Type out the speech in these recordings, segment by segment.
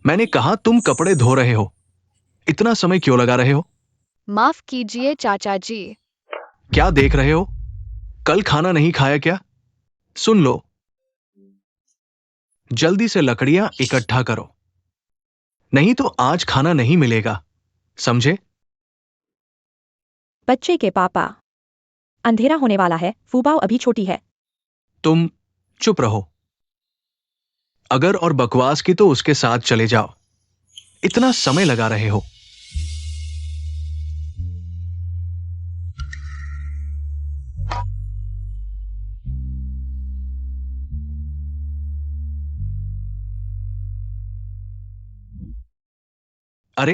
मैंने कहा तुम कपड़े धो रहे हो, इतना समय क्यों लगा रहे हो? माफ कीजिए चाचा जी। क्या देख रहे हो? कल खाना नहीं खाया क्या? सुन लो, जल्दी से लकड़ियां इकट्ठा करो, नहीं तो आज खाना नहीं मिलेगा, समझे? बच्चे के पापा, अंधेरा होने वाला है, फूबाओ अभी छोटी है। तुम चुप रहो। अगर और बकवास की तो उसके साथ चले जाओ, इतना समय लगा रहे हो। अरे,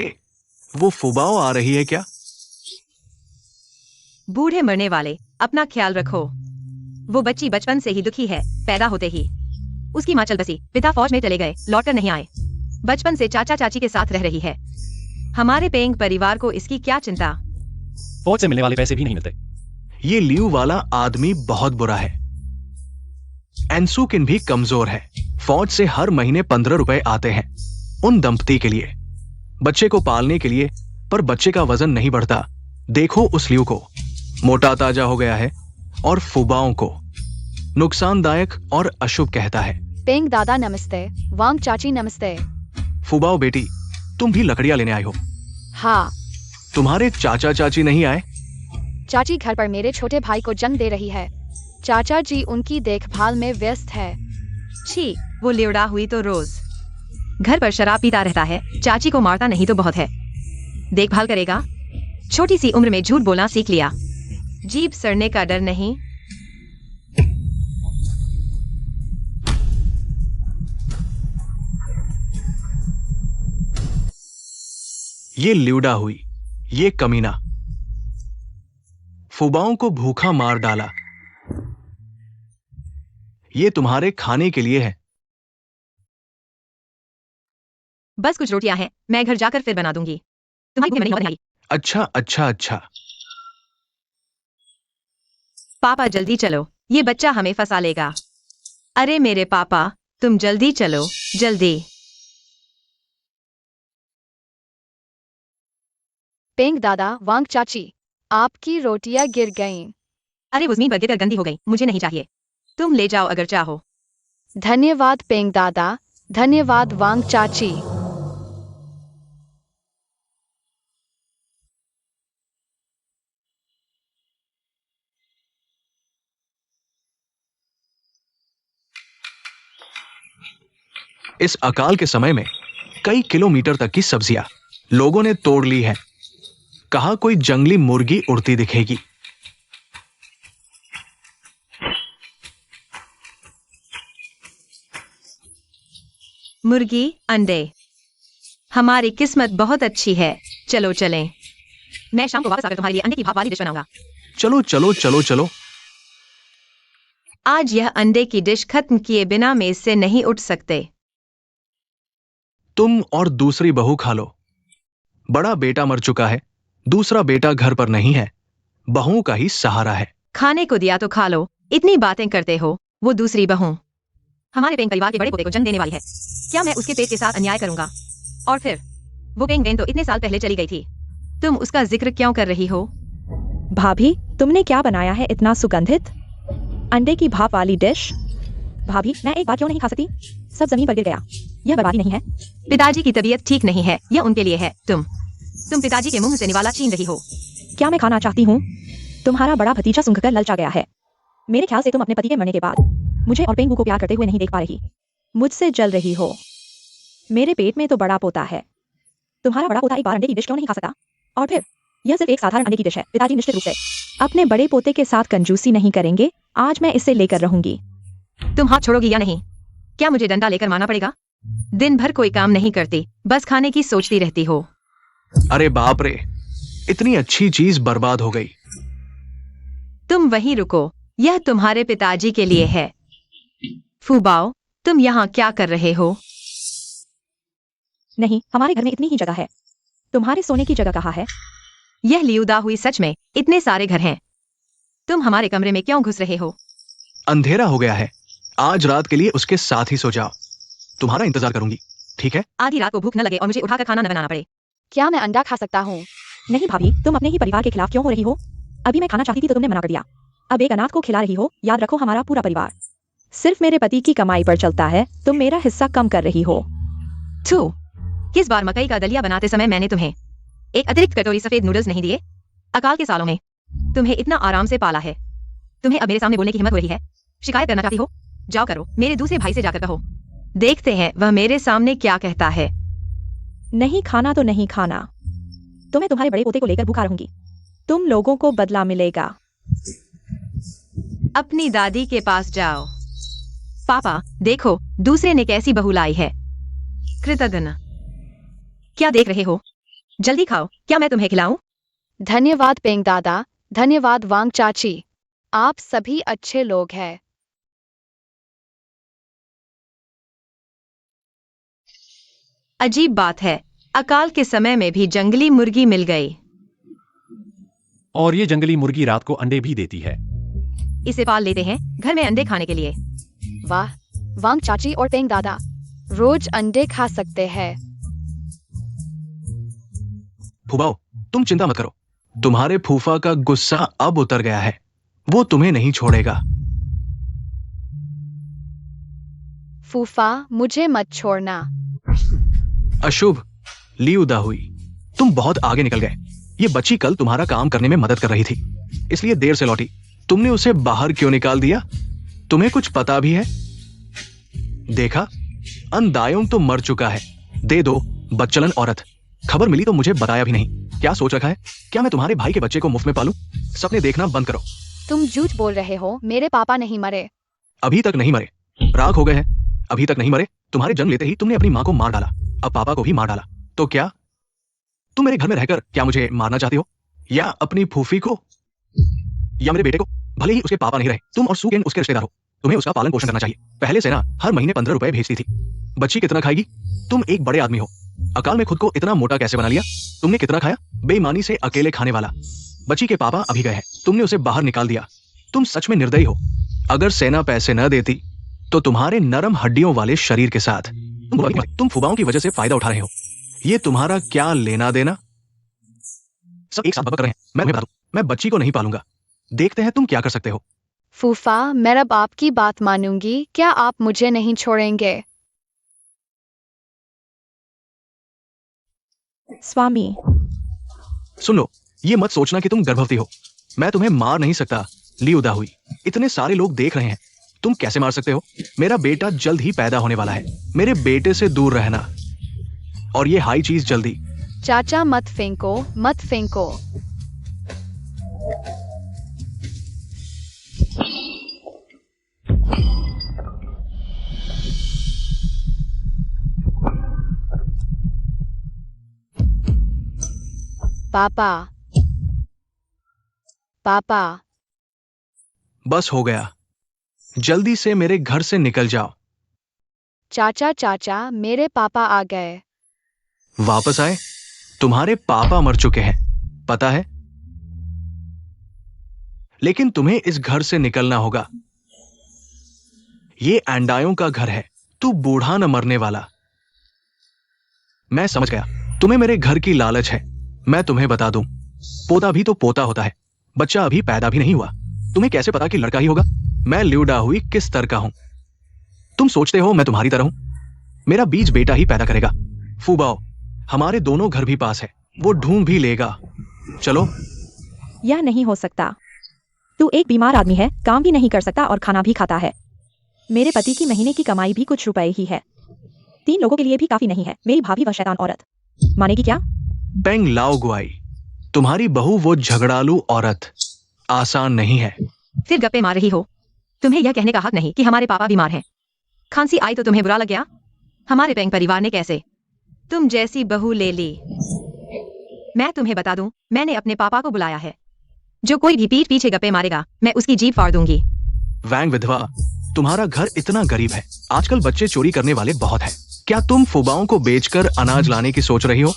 वो फुबाओ आ रही है क्या? बूढ़े मरने वाले, अपना ख्याल रखो। वो बच्ची बचपन से ही दुखी है, पैदा होते ही उसकी माँ चल बसी, पिता फौज में चले गए, लौटकर नहीं आए। बचपन से चाचा चाची के साथ रह रही है। हमारे पेंग परिवार को इसकी क्या चिंता। फौज से मिलने वाले पैसे भी नहीं मिलते। ये लियू वाला आदमी बहुत बुरा है। एनसुकिन भी कमजोर है। फौज से हर महीने 15 रुपए आते हैं उन दंपति के लिए, बच्चे को पालने के लिए, पर बच्चे का वजन नहीं बढ़ता। देखो उस लियू को, मोटा ताजा हो गया है, और फुबाओं को नुकसानदायक और अशुभ कहता है। पेंग दादा नमस्ते, वांग चाची नमस्ते। फुबाओ बेटी, तुम भी लकड़ियां लेने आए हो? हाँ, तुम्हारे चाचा चाची नहीं आए? चाची घर पर मेरे छोटे भाई को जन्म दे रही है। चाचा जी उनकी देखभाल में व्यस्त है। छी, वो लिवड़ा हुई तो रोज घर पर शराब पीता रहता है। चाची को मारता नहीं तो बहुत है, देखभाल करेगा। छोटी सी उम्र में झूठ बोलना सीख लिया, जीभ सड़ने का डर नहीं। ये ल्यूडा हुई, ये कमीना फुबाओं को भूखा मार डाला। ये तुम्हारे खाने के लिए है। बस कुछ रोटियां हैं, मैं घर जाकर फिर बना दूंगी। तुम्हारी भूख में नहीं आई। अच्छा अच्छा अच्छा। पापा जल्दी चलो, ये बच्चा हमें फंसा लेगा। अरे मेरे पापा, तुम जल्दी चलो, जल्दी। पेंग दादा, वांग चाची, आपकी रोटियां गिर गईं। अरे वो जमीन पर गिरकर गंदी हो गई, मुझे नहीं चाहिए। तुम ले जाओ अगर चाहो। धन्यवाद पेंग दादा, धन्यवाद वांग चाची। इस अकाल के समय में कई किलोमीटर तक की सब्जियां लोगों ने तोड़ ली है। कहा कोई जंगली मुर्गी उड़ती दिखेगी। मुर्गी, अंडे, हमारी किस्मत बहुत अच्छी है। चलो चलें। मैं शाम को वापस आकर तुम्हारे लिए अंडे की भाप वाली डिश बनाऊंगा। चलो चलो चलो चलो। आज यह अंडे की डिश खत्म किए बिना मेज से नहीं उठ सकते। तुम और दूसरी बहू खा लो। बड़ा बेटा मर चुका है, दूसरा बेटा घर पर नहीं है, बहुओं का ही सहारा है। खाने को दिया तो खा लो, इतनी बातें करते हो। वो दूसरी बहू हमारे पेंग परिवार के बड़े पोते को जन्म देने वाली है। क्या मैं उसके पेट के साथ अन्याय करूंगा? और फिर वो पेंग बेन तो इतने साल पहले चली गई थी। तुम उसका जिक्र क्यों कर रही हो? भाभी, तुमने क्या बनाया है इतना सुगंधित? अंडे की भाप वाली डिश। भाभी, मैं एक बार क्यों नहीं खा सकती? सब जमीन पर गिर गया, यह बर्बादी नहीं है। पिताजी की तबीयत ठीक नहीं है, यह उनके लिए है। तुम पिताजी के मुंह से निवाला छीन रही हो। क्या मैं खाना चाहती हूँ? तुम्हारा बड़ा भतीजा सूंघकर ललचा गया है। मेरे ख्याल से तुम अपने पति के मरने के बाद मुझे और पेंगू को प्यार करते हुए नहीं देख पा रही। मुझसे जल रही हो। मेरे पेट में तो बड़ा पोता है। तुम्हारा बड़ा पोता एक बार अंडे की डिश क्यों नहीं खा सकता? और फिर यह सिर्फ एक साधारण अंडे की डिश है। पिताजी निश्चित रूप से अपने बड़े पोते के साथ कंजूसी नहीं करेंगे। आज मैं इसे लेकर रहूंगी। तुम हाथ छोड़ोगी या नहीं? क्या मुझे डंडा लेकर मारना पड़ेगा? दिन भर कोई काम नहीं करती, बस खाने की सोचती रहती हो। अरे बाप रे, इतनी अच्छी चीज बर्बाद हो गई। तुम वहीं रुको, यह तुम्हारे पिताजी के लिए है। फूबाओ, तुम यहाँ क्या कर रहे हो? नहीं, हमारे घर में इतनी ही जगह है। तुम्हारे सोने की जगह कहाँ है? यह लियुदा हुई, सच में इतने सारे घर हैं। तुम हमारे कमरे में क्यों घुस रहे हो? अंधेरा हो गया है, आज रात के लिए उसके साथ ही सो जाओ। तुम्हारा इंतजार करूंगी, ठीक है? आधी रात को भूख न लगे और मुझे उठाकर खाना न बनाना पड़े। क्या मैं अंडा खा सकता हूँ? नहीं भाभी, तुम अपने ही परिवार के खिलाफ क्यों हो रही हो? अभी मैं खाना चाहती थी तो तुमने मना कर दिया। अब एक अनाथ को खिला रही हो। याद रखो, हमारा पूरा परिवार सिर्फ मेरे पति की कमाई पर चलता है। तुम मेरा हिस्सा कम कर रही हो। थू, किस बार मकई का दलिया बनाते समय मैंने तुम्हें एक अतिरिक्त कटोरी सफेद नूडल्स नहीं दिए? अकाल के सालों में तुम्हें इतना आराम से पाला है, तुम्हें अब मेरे सामने बोलने की हिम्मत हो रही है? शिकायत करना चाहती हो? जाओ करो, मेरे दूसरे भाई से जाकर कहो। देखते हैं वह मेरे सामने क्या कहता है। नहीं खाना तो नहीं खाना, तो मैं तुम्हारे बड़े पोते को लेकर भूखा रहूंगी। तुम लोगों को बदला मिलेगा। अपनी दादी के पास जाओ। पापा देखो, दूसरे ने कैसी बहू लाई है। कृतज्ञ। क्या देख रहे हो? जल्दी खाओ। क्या मैं तुम्हें खिलाऊं? धन्यवाद पेंग दादा, धन्यवाद वांग चाची। आप सभी अच्छे लोग हैं। अजीब बात है, अकाल के समय में भी जंगली मुर्गी मिल गई। और ये जंगली मुर्गी रात को अंडे भी देती है। इसे पाल लेते हैं घर में अंडे खाने के लिए। वाह, वांग चाची और पेंग दादा रोज अंडे खा सकते हैं। फूबाओ, तुम चिंता मत करो। तुम्हारे फूफा का गुस्सा अब उतर गया है। वो तुम्हें नहीं छोड़ेगा। फूफा, मुझे मत छोड़ना। अशुभ, लियू दाहुई, तुम बहुत आगे निकल गए। ये बच्ची कल तुम्हारा काम करने में मदद कर रही थी, इसलिए देर से लौटी। तुमने उसे बाहर क्यों निकाल दिया? तुम्हें कुछ पता भी है? देखा, अंदायोंग तो मर चुका है। दे दो, बच्चलन औरत। खबर मिली तो मुझे बताया भी नहीं। क्या सोच रखा है? क्या मैं तुम्हारे भाई के बच्चे को मुफ्त में पालूं? सपने देखना बंद करो। तुम झूठ बोल रहे हो। मेरे पापा नहीं मरे। अभी तक नहीं मरे, राख हो गए हैं। अभी तक नहीं मरे। तुम्हारे जन्म लेते ही तुमने अपनी माँ को मार डाला, अब पापा को भी मार डाला। तो क्या तुम मेरे घर में रहकर क्या मुझे मारना चाहती हो? या अपनी फूफी को, या मेरे बेटे को? भले ही उसके पापा नहीं रहे, तुम और सुकेन उसके रिश्तेदार हो। तुम्हें उसका पालन पोषण करना चाहिए। पहले सेना हर महीने 15 रुपए भेजती थी। बच्ची कितना खाएगी? तुम एक बड़े आदमी हो। अकाल में खुद को इतना मोटा कैसे बना लिया? तुमने कितना खाया? बेईमानी से अकेले खाने वाला। बच्ची के पापा अभी गए हैं, तुमने उसे बाहर निकाल दिया। तुम सच में निर्दयी हो। अगर सेना पैसे न देती तो तुम्हारे नरम हड्डियों वाले शरीर के साथ तुम फुबाओं की वजह से फायदा उठा रहे हो। ये तुम्हारा क्या लेना देना? सब एक साथ बककर रहे हैं। मैं तुम्हें बता दूं, मैं बच्ची को नहीं पालूंगा। देखते हैं तुम क्या कर सकते हो। फूफा, मैं अब आपकी बात मानूंगी। क्या आप मुझे नहीं छोड़ेंगे? स्वामी, सुन लो, ये मत सोचना कि तुम गर्भवती हो। मैं तुम्हें मार नहीं सकता। लियू दाहुई, इतने सारे लोग देख रहे हैं, तुम कैसे मार सकते हो? मेरा बेटा जल्द ही पैदा होने वाला है। मेरे बेटे से दूर रहना, और ये हाई चीज जल्दी। चाचा मत फेंको, मत फेंको। पापा, पापा। बस हो गया, जल्दी से मेरे घर से निकल जाओ। चाचा चाचा, मेरे पापा आ गए। वापस आए? तुम्हारे पापा मर चुके हैं, पता है। लेकिन तुम्हें इस घर से निकलना होगा। ये एंडायों का घर है। तू बूढ़ा न मरने वाला। मैं समझ गया, तुम्हें मेरे घर की लालच है। मैं तुम्हें बता दूं, पोता भी तो पोता होता है। बच्चा अभी पैदा भी नहीं हुआ। तुम्हें कैसे पता कि लड़का ही होगा? मैं लियू दाहुई किस स्तर का हूं? तुम सोचते हो मैं तुम्हारी तरह हूं? मेरा बीज बेटा ही पैदा करेगा। फूबाओ, हमारे दोनों घर भी पास है, वो ढूंढ भी लेगा। चलो। यह नहीं हो सकता। तू एक बीमार आदमी है, काम भी नहीं कर सकता और खाना भी खाता है। मेरे पति की महीने की कमाई भी कुछ रुपए ही है। 3 लोगों के लिए भी काफी नहीं है। मेरी भाभी वह शैतान औरत मानेगी क्या? पेंग लाओ गुआई, तुम्हारी बहू वो झगड़ालू औरत आसान नहीं है। फिर गप्पे मार रही हो? तुम्हें यह कहने का हक नहीं कि हमारे पापा बीमार हैं। खांसी आई तो तुम्हें बुरा लग गया? हमारे पेंग परिवार ने कैसे तुम जैसी बहू ले ली? मैं तुम्हें बता दूं, मैंने अपने पापा को बुलाया है। जो कोई भी पीठ पीछे गप्पे मारेगा, मैं उसकी जीभ फाड़ दूंगी। वैंग विधवा, तुम्हारा घर इतना गरीब है। आजकल बच्चे चोरी करने वाले बहुत हैं। क्या तुम फुबाओं को बेचकर अनाज लाने की सोच रही हो?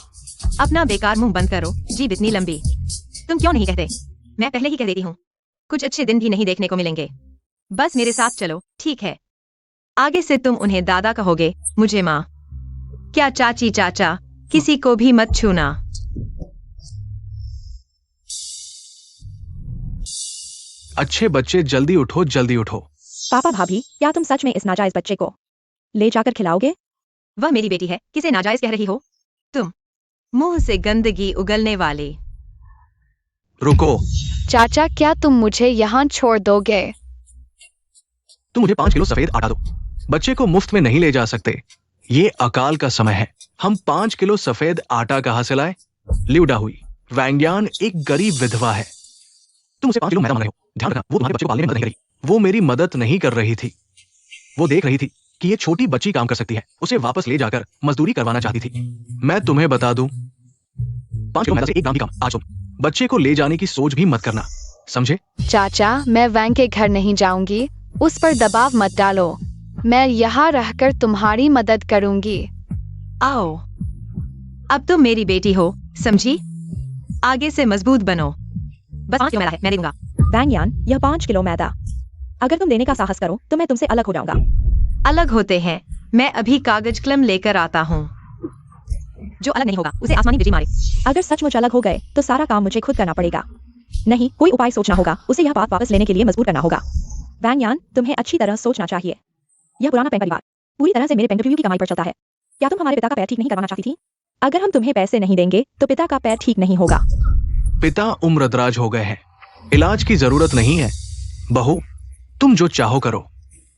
अपना बेकार मुंह बंद करो। जीभ इतनी लंबी। तुम क्यों नहीं कहते? मैं पहले ही कह देती हूँ, कुछ अच्छे दिन भी नहीं देखने को मिलेंगे। बस मेरे साथ चलो, ठीक है? आगे से तुम उन्हें दादा कहोगे, मुझे माँ। क्या चाची चाचा, किसी को भी मत छूना। अच्छे बच्चे जल्दी उठो, जल्दी उठो। पापा भाभी, क्या तुम सच में इस नाजायज बच्चे को ले जाकर खिलाओगे? वह मेरी बेटी है, किसे नाजायज कह रही हो तुम? मुंह से गंदगी उगलने वाली। रुको, चाचा क्या तुम मुझे यहाँ छोड़ दोगे? तुम मुझे 5 किलो सफेद आटा दो। बच्चे को मुफ्त में नहीं ले जा सकते, ये अकाल का समय है। हम 5 किलो सफेद आटा कहाँ से लाए? लिउडा हुई वैंग्यान एक गरीब विधवा है। तुम उसे 5 किलो मैदा मांग रहे हो। ध्यान रखना, वो तुम्हारे बच्चे को पालने में मदद नहीं करी। वो मेरी मदद नहीं कर रही थी। वो देख रही थी कि ये छोटी बच्ची काम कर सकती है, उसे वापस ले जाकर मजदूरी करवाना चाहती थी। मैं तुम्हें बता दूं, 5 किलो मैदा से 1 ग्राम भी कम। आज तुम बच्चे को ले जाने की सोच भी मत करना, समझे? चाचा मैं वैंग के घर नहीं जाऊंगी, उस पर दबाव मत डालो। मैं यहाँ रहकर तुम्हारी मदद करूंगी। आओ, अब तुम मेरी बेटी हो, समझी? आगे से मजबूत बनो। बस 5 किलो मैदा है, मैं दे दूंगा। वैंग्यान, यह 5 किलो मैदा। अगर तुम देने का साहस करो तो मैं तुमसे अलग हो जाऊंगा। अलग होते हैं, मैं अभी कागज कलम लेकर आता हूँ। जो अलग नहीं होगा उसे आसमानी बिजली मारे। अगर सचमुच अलग हो गए तो सारा काम मुझे खुद करना पड़ेगा। नहीं, कोई उपाय सोचना होगा, उसे यह बात वापस लेने के लिए मजबूर करना होगा। वैंग्यान, तुम्हें अच्छी तरह सोचना चाहिए। यह पुराना पेंग परिवार पूरी तरह से मेरे पेंग की कमाई पर चलता है। क्या तुम हमारे पिता का पैर ठीक नहीं करवाना चाहती थी? अगर हम तुम्हें पैसे नहीं देंगे तो पिता का पैर ठीक नहीं होगा। पिता उम्रदराज हो गए हैं, इलाज की जरूरत नहीं है। बहू, तुम जो चाहो करो,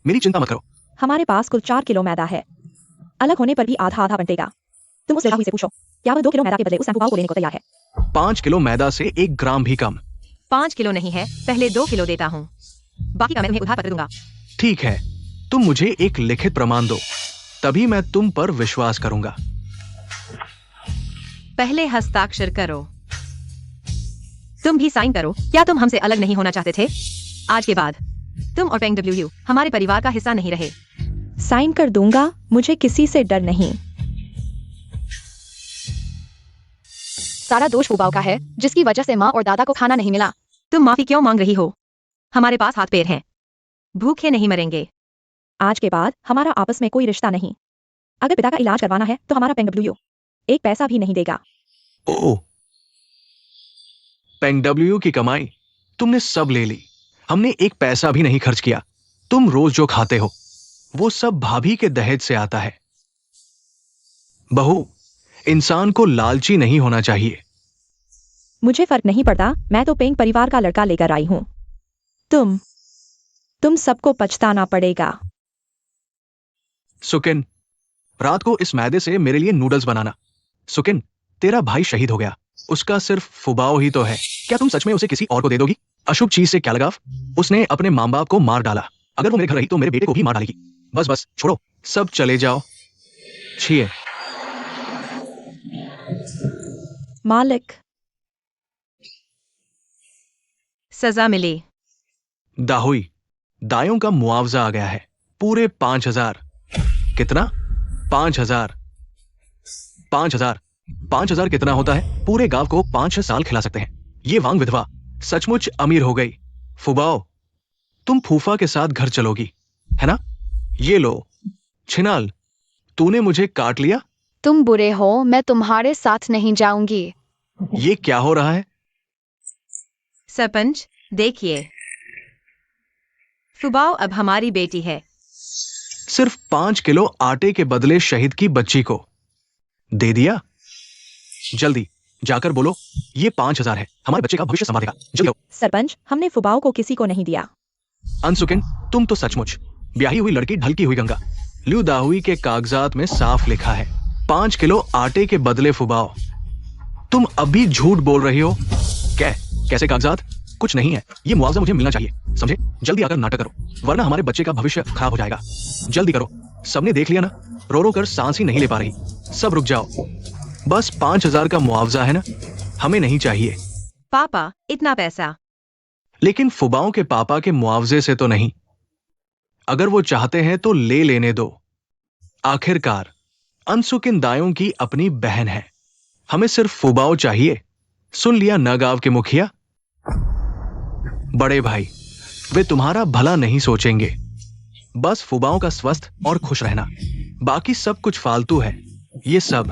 मेरी चिंता मत करो। हमारे पास कुल 4 किलो मैदा है, अलग होने पर भी आधा आधा बंटेगा। तुम उस लड़का हुई से पूछो, क्या वह 2 किलो मैदा के बदले उस शैम्पू को लेने को तैयार है? 5 किलो मैदा से 1 ग्राम भी कम। 5 किलो नहीं है, पहले 2 किलो देता हूँ, बाकी का मैं तुम्हें उधार पत्र दूंगा। ठीक है, तुम मुझे एक लिखित प्रमाण दो, तभी मैं तुम पर विश्वास करूंगा। पहले हस्ताक्षर करो। तुम भी साइन करो। क्या तुम हमसे अलग नहीं होना चाहते थे? आज के बाद तुम और पेंग डब्ल्यू हमारे परिवार का हिस्सा नहीं रहे। साइन कर दूंगा, मुझे किसी से डर नहीं। सारा दोष फूबाओ का है, जिसकी वजह से माँ और दादा को खाना नहीं मिला। तुम माफी क्यों मांग रही हो? हमारे पास हाथ पैर हैं, भूखे नहीं मरेंगे। आज के बाद हमारा आपस में कोई रिश्ता नहीं। अगर पिता का इलाज करवाना है तो हमारा पेंग डब्ल्यू एक पैसा भी नहीं देगा। ओ, पेंग डब्ल्यू की कमाई तुमने सब ले ली, हमने एक पैसा भी नहीं खर्च किया। तुम रोज जो खाते हो वो सब भाभी के दहेज से आता है। बहू, इंसान को लालची नहीं होना चाहिए। मुझे फर्क नहीं पड़ता, मैं तो पेंग परिवार का लड़का लेकर आई हूं। तुम सबको पछताना पड़ेगा। सुकिन, रात को इस मैदे से मेरे लिए नूडल्स बनाना। सुकिन, तेरा भाई शहीद हो गया, उसका सिर्फ फुबाओ ही तो है। क्या तुम सच में उसे किसी और को दे दोगी? अशुभ चीज से क्या लगाव? उसने अपने माँ बाप को मार डाला, अगर वो मेरे घर रही तो मेरे बेटे को भी मार डालेगी। बस बस छोड़ो, सब चले जाओ। छिए। मालिक, सजा मिली। दाहुई, दायों का मुआवजा आ गया है, पूरे 5,000। कितना? 5,000। 5,000। 5,000 कितना होता है? पूरे गांव को 5-6 साल खिला सकते हैं। ये वांग विधवा सचमुच अमीर हो गई। फुबाओ, तुम फूफा के साथ घर चलोगी, है ना? ये लो। छिनाल, तूने मुझे काट लिया। तुम बुरे हो, मैं तुम्हारे साथ नहीं जाऊंगी। ये क्या हो रहा है? सरपंच, देखिए, फुबाओ अब हमारी बेटी है। सिर्फ 5 किलो आटे के बदले शहीद की बच्ची को दे दिया। जल्दी जाकर बोलो, ये 5,000 है, हमारे बच्चे का भविष्य संवारेगा। जल्दी आओ। सरपंच, हमने फुबाओ को किसी को नहीं दिया। अनसुकिन, तुम तो सचमुच ब्याही हुई लड़की ढलकी हुई गंगा। ल्यू दाहुई के कागजात में साफ लिखा है 5 किलो आटे के बदले फुबाओ। तुम अभी झूठ बोल रही हो। कैसे कागजात? कुछ नहीं है, ये मुआवजा मुझे मिलना चाहिए, समझे? जल्दी आकर नाटक करो, वरना हमारे बच्चे का भविष्य खराब हो जाएगा। जल्दी करो। सबने देख लिया ना, रो रो कर सांस ही नहीं ले पा रही। सब रुक जाओ। बस 5,000 का मुआवजा है ना, हमें नहीं चाहिए। पापा, इतना पैसा? लेकिन फुबाओं के पापा के मुआवजे से तो नहीं। अगर वो चाहते हैं तो ले लेने दो। आखिरकार अनसुकिन दायों की अपनी बहन है, हमें सिर्फ फुबाओ चाहिए। सुन लिया न गांव के मुखिया? बड़े भाई, वे तुम्हारा भला नहीं सोचेंगे। बस फुबाओं का स्वस्थ और खुश रहना, बाकी सब कुछ फालतू है। ये सब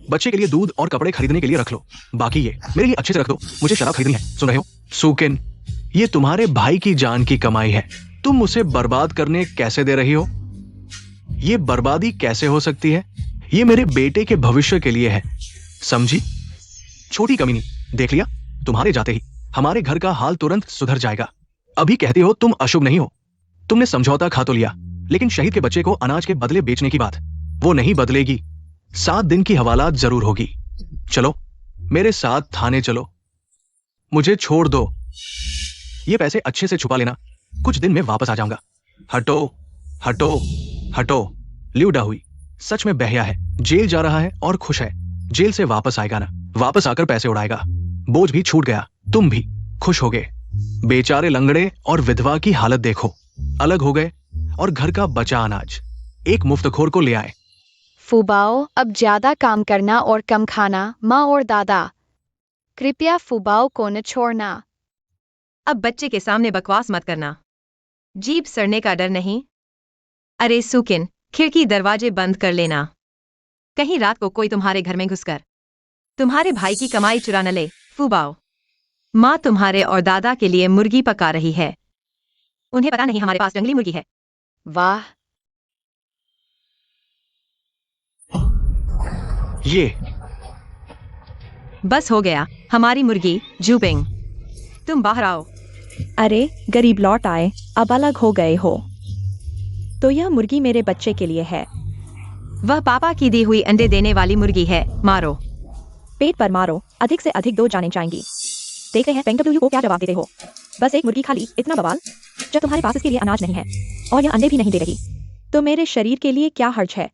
बच्चे के लिए दूध और कपड़े खरीदने के लिए रख लो। बाकी ये मेरे लिए अच्छे से रख दो, मुझे शराब खरीदनी है, सुन रहे हो? सुकिन, ये तुम्हारे भाई की जान की कमाई है, तुम उसे बर्बाद करने कैसे दे रही हो? ये बर्बादी कैसे हो सकती है? ये मेरे बेटे के भविष्य के लिए है, समझी? छोटी कमीनी, देख लिया? तुम्हारे जाते ही हमारे घर का हाल तुरंत सुधर जाएगा। अभी कहती हो तुम अशुभ नहीं हो। तुमने समझौता खा तो लिया, लेकिन शहीद के बच्चे को अनाज के बदले बेचने की बात, वो नहीं बदलेगी। 7 दिन की हवालात जरूर होगी। चलो मेरे साथ थाने चलो, मुझे छोड़ दो। ये पैसे अच्छे से छुपा लेना, कुछ दिन में वापस आ जाऊंगा। हटो हटो हटो। ल्यूडा हुई सच में बहया है, जेल जा रहा है और खुश है। जेल से वापस आएगा ना, वापस आकर पैसे उड़ाएगा। बोझ भी छूट गया, तुम भी खुश हो गए। बेचारे लंगड़े और विधवा की हालत देखो, अलग हो गए और घर का बचा अनाज एक मुफ्तखोर को ले आए। फूबाओ, अब ज्यादा काम करना और कम खाना। माँ और दादा, कृपया फूबाओ को न छोड़ना। अब बच्चे के सामने बकवास मत करना। जीभ सड़ने का डर नहीं? अरे सुकिन, खिड़की दरवाजे बंद कर लेना, कहीं रात को कोई तुम्हारे घर में घुसकर तुम्हारे भाई की कमाई चुरा न ले। फूबाओ, माँ तुम्हारे और दादा के लिए मुर्गी पका रही है। उन्हें पता नहीं हमारे पास जंगली मुर्गी है। वाह, ये बस हो गया, हमारी मुर्गी जूपिंग। तुम बाहर आओ। अरे गरीब लौट आए, अब अलग हो गए हो। तो यह मुर्गी मेरे बच्चे के लिए है। वह पापा की दी हुई अंडे देने वाली मुर्गी है, मारो। पेट पर मारो, अधिक से अधिक 2 जाने जाएंगी। देखते हैं पेंगडब्ल्यू को क्या जवाब देते हो। बस एक मुर्गी खाली, इतना बवाल, जब तुम्हारे पास इसके लिए अनाज नहीं है और यह अंडे भी नहीं दे रही, तो मेरे शरीर के लिए क्या हर्ज है?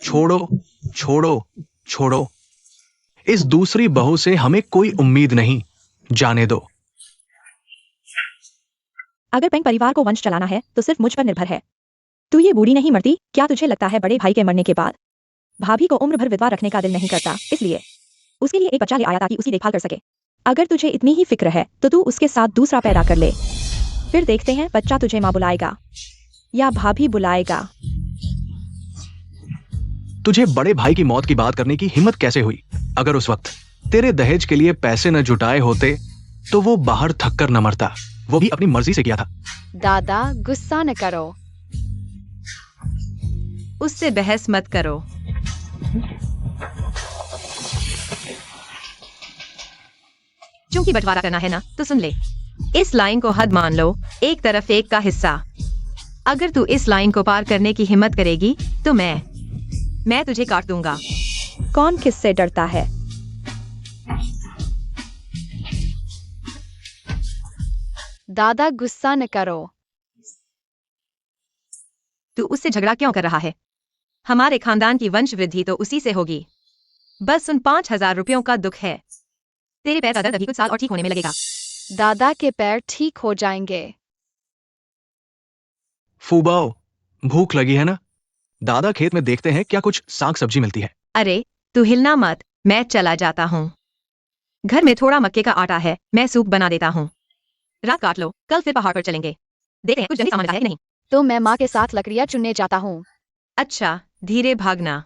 छोड़ो छोड़ो छोड़ो, इस दूसरी बहू से हमें कोई उम्मीद नहीं, जाने दो। अगर पेंग परिवार को वंश चलाना है तो सिर्फ मुझ पर निर्भर है। तू ये बूढ़ी नहीं मरती, क्या तुझे लगता है बड़े भाई के मरने के बाद भाभी को उम्र भर विधवा रखने का दिल नहीं करता, इसलिए उसके लिए एक बच्चा ले आया ताकि उसकी देखभाल कर सके। अगर तुझे इतनी ही फिक्र है तो तू उसके साथ दूसरा पैदा कर ले, फिर देखते हैं बच्चा तुझे माँ बुलाएगा या भाभी बुलाएगा। तुझे बड़े भाई की मौत की बात करने की हिम्मत कैसे हुई? अगर उस वक्त तेरे दहेज के लिए पैसे न जुटाए होते तो वो बाहर थककर न मरता, वो भी अपनी मर्जी से किया था। दादा गुस्सा न करो। उससे बहस मत करो। चूंकि बंटवारा करना है ना, तो सुन ले। इस लाइन को हद मान लो, एक तरफ एक का हिस्सा। अगर तू इस लाइन को पार करने की हिम्मत करेगी तो मैं तुझे काट दूंगा। कौन किससे डरता है? दादा गुस्सा न करो। तू उससे झगड़ा क्यों कर रहा है? हमारे खानदान की वंश वृद्धि तो उसी से होगी। बस उन 5,000 रुपयों का दुख है। तेरे पैर का दर्द अभी कुछ साल और ठीक होने में लगेगा। दादा के पैर ठीक हो जाएंगे। फूबाओ, भूख लगी है ना? दादा खेत में देखते हैं क्या कुछ साग सब्जी मिलती है। अरे तू हिलना मत, मैं चला जाता हूँ। घर में थोड़ा मक्के का आटा है, मैं सूप बना देता हूँ। रात काट लो, कल फिर पहाड़ पर चलेंगे। देखते हैं कुछ जल्दी सामान लाया है कि नहीं। तो मैं माँ के साथ लकड़ियाँ चुनने जाता हूँ। अच्छा, धीरे भागना।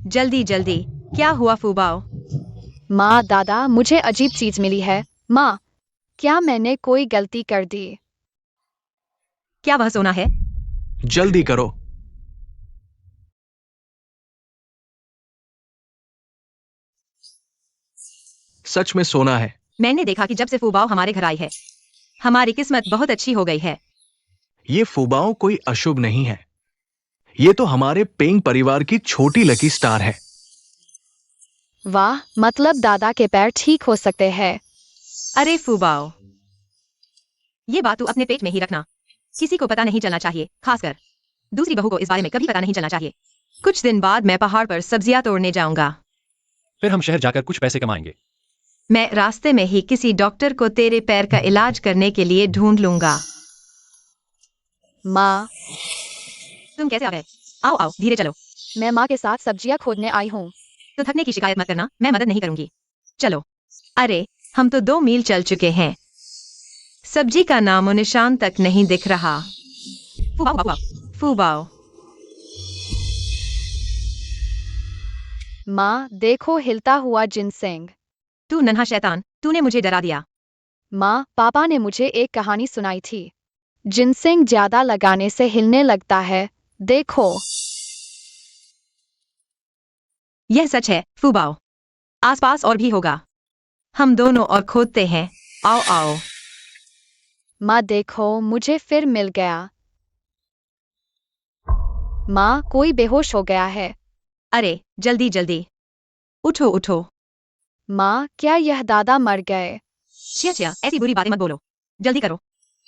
जल्दी जल्दी। क्या हुआ फूबाओ? माँ दादा, मुझे अजीब चीज मिली है। माँ, क्या मैंने कोई गलती कर दी? क्या वह सोना है? जल्दी करो। सच में सोना है। मैंने देखा कि जब से फूबाओ हमारे घर आई है, हमारी किस्मत बहुत अच्छी हो गई है। ये फूबाओ कोई अशुभ नहीं है, ये तो हमारे पेंग परिवार की छोटी लकी स्टार है। वाह, मतलब दादा के पैर ठीक हो सकते हैं। अरे फूबाओ, ये बात तू अपने पेट में ही रखना, किसी को पता नहीं चलना चाहिए, खासकर दूसरी बहू को इस बारे में कभी पता नहीं चलना चाहिए। कुछ दिन बाद मैं पहाड़ पर सब्जियां तोड़ने जाऊंगा। फिर हम शहर जाकर कुछ पैसे कमाएंगे। मैं रास्ते में ही किसी डॉक्टर को तेरे पैर का इलाज करने के लिए ढूंढ लूंगा। माँ, तुम कैसे आ गए? आओ आओ, धीरे चलो। मैं माँ के साथ सब्जियाँ खोदने आई हूँ। तो थकने की शिकायत मत करना, मैं मदद नहीं करूंगी। चलो। अरे हम तो 2 मील चल चुके हैं, सब्जी का नामो निशान तक नहीं दिख रहा। फूबाओ, फूबाओ, माँ देखो हिलता हुआ जिनसेंग। तू नन्हा शैतान, तूने मुझे डरा दिया। माँ पापा ने मुझे एक कहानी सुनाई थी। जिनसेंग ज्यादा लगाने से हिलने लगता है, देखो। यह सच है, फूबाओ। आसपास और भी होगा। हम दोनों और खोदते हैं। आओ आओ। माँ देखो मुझे फिर मिल गया। माँ कोई बेहोश हो गया है। अरे जल्दी जल्दी, उठो उठो। माँ क्या यह दादा मर गए? छिया छिया, ऐसी बुरी बातें मत बोलो। जल्दी करो।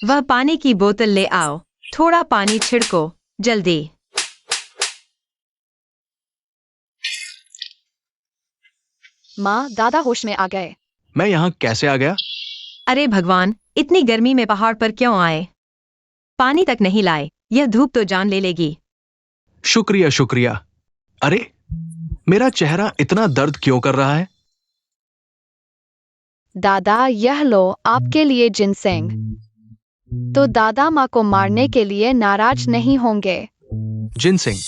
वह पानी की बोतल ले आओ। थोड़ा पानी छिड़को, जल्दी। माँ दादा होश में आ गए। मैं यहाँ कैसे आ गया? अरे भगवान, इतनी गर्मी में पहाड़ पर क्यों आए? पानी तक नहीं लाए। यह धूप तो जान ले लेगी। शुक्रिया शुक्रिया। अरे मेरा चेहरा इतना दर्द क्यों कर रहा है? दादा यह लो आपके लिए जिनसेंग। तो दादा माँ को मारने के लिए नाराज नहीं होंगे। जिनसेंग?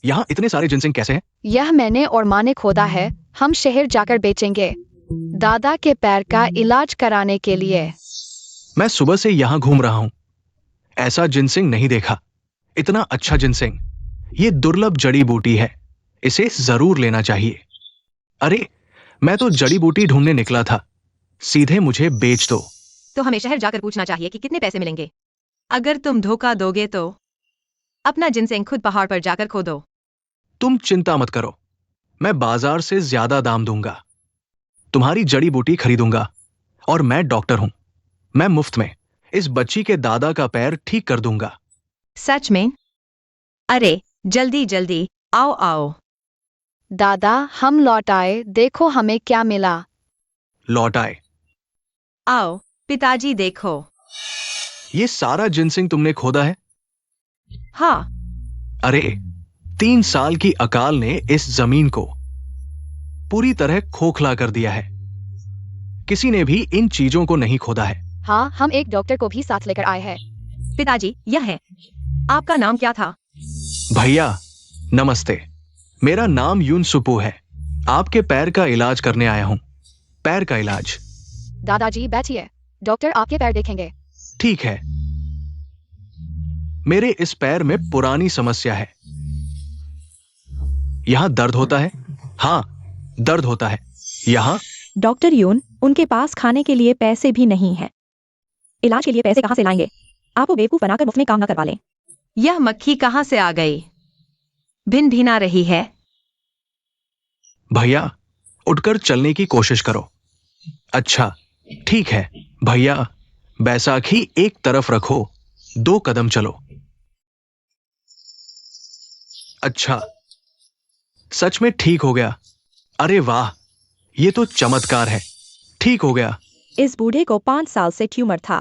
यहाँ इतने सारे जिनसेंग कैसे हैं? यह मैंने और माँ ने खोदा है, हम शहर जाकर बेचेंगे। दादा के पैर का इलाज कराने के लिए। मैं सुबह से यहाँ घूम रहा हूँ, ऐसा जिनसेंग नहीं देखा। इतना अच्छा जिनसेंग, ये दुर्लभ जड़ी बूटी है, इसे जरूर लेना चाहिए। अरे मैं तो जड़ी बूटी ढूंढने निकला था, सीधे मुझे बेच दो। तो हमें शहर जाकर पूछना चाहिए कि कितने पैसे मिलेंगे। अगर तुम धोखा दोगे तो अपना जिनसेंग खुद पहाड़ पर जाकर खोदो। तुम चिंता मत करो, मैं बाजार से ज्यादा दाम दूंगा। तुम्हारी जड़ी बूटी खरीदूंगा, और मैं डॉक्टर हूं। मैं मुफ्त में इस बच्ची के दादा का पैर ठीक कर दूंगा। सच में? अरे जल्दी जल्दी, आओ आओ। दादा हम लौट आए, देखो हमें क्या मिला। लौट आए? आओ पिताजी देखो। ये सारा जिनसेंग तुमने खोदा है? हाँ। अरे 3 साल की अकाल ने इस जमीन को पूरी तरह खोखला कर दिया है। किसी ने भी इन चीजों को नहीं खोदा है। हाँ हम एक डॉक्टर को भी साथ लेकर आए हैं। पिताजी यह है। आपका नाम क्या था? भैया नमस्ते, मेरा नाम यून सुपू है। आपके पैर का इलाज करने आया हूं। पैर का इलाज? दादाजी बैठिए, डॉक्टर आपके पैर देखेंगे। ठीक है। मेरे इस पैर में पुरानी समस्या है। यहां दर्द होता है? हाँ दर्द होता है। यहां? डॉक्टर यून, उनके पास खाने के लिए पैसे भी नहीं है। इलाज के लिए पैसे कहाँ से लाएंगे? आपको बेवकूफ बनाकर मुफ्त में काम न करवा लें। यह मक्खी कहाँ से आ गई? भिन भिना रही है। भैया उठकर चलने की कोशिश करो। अच्छा ठीक है भैया, बैसाखी एक तरफ रखो, 2 कदम चलो। अच्छा सच में ठीक हो गया। अरे वाह, ये तो चमत्कार है, ठीक हो गया। इस बूढ़े को 5 साल से ट्यूमर था।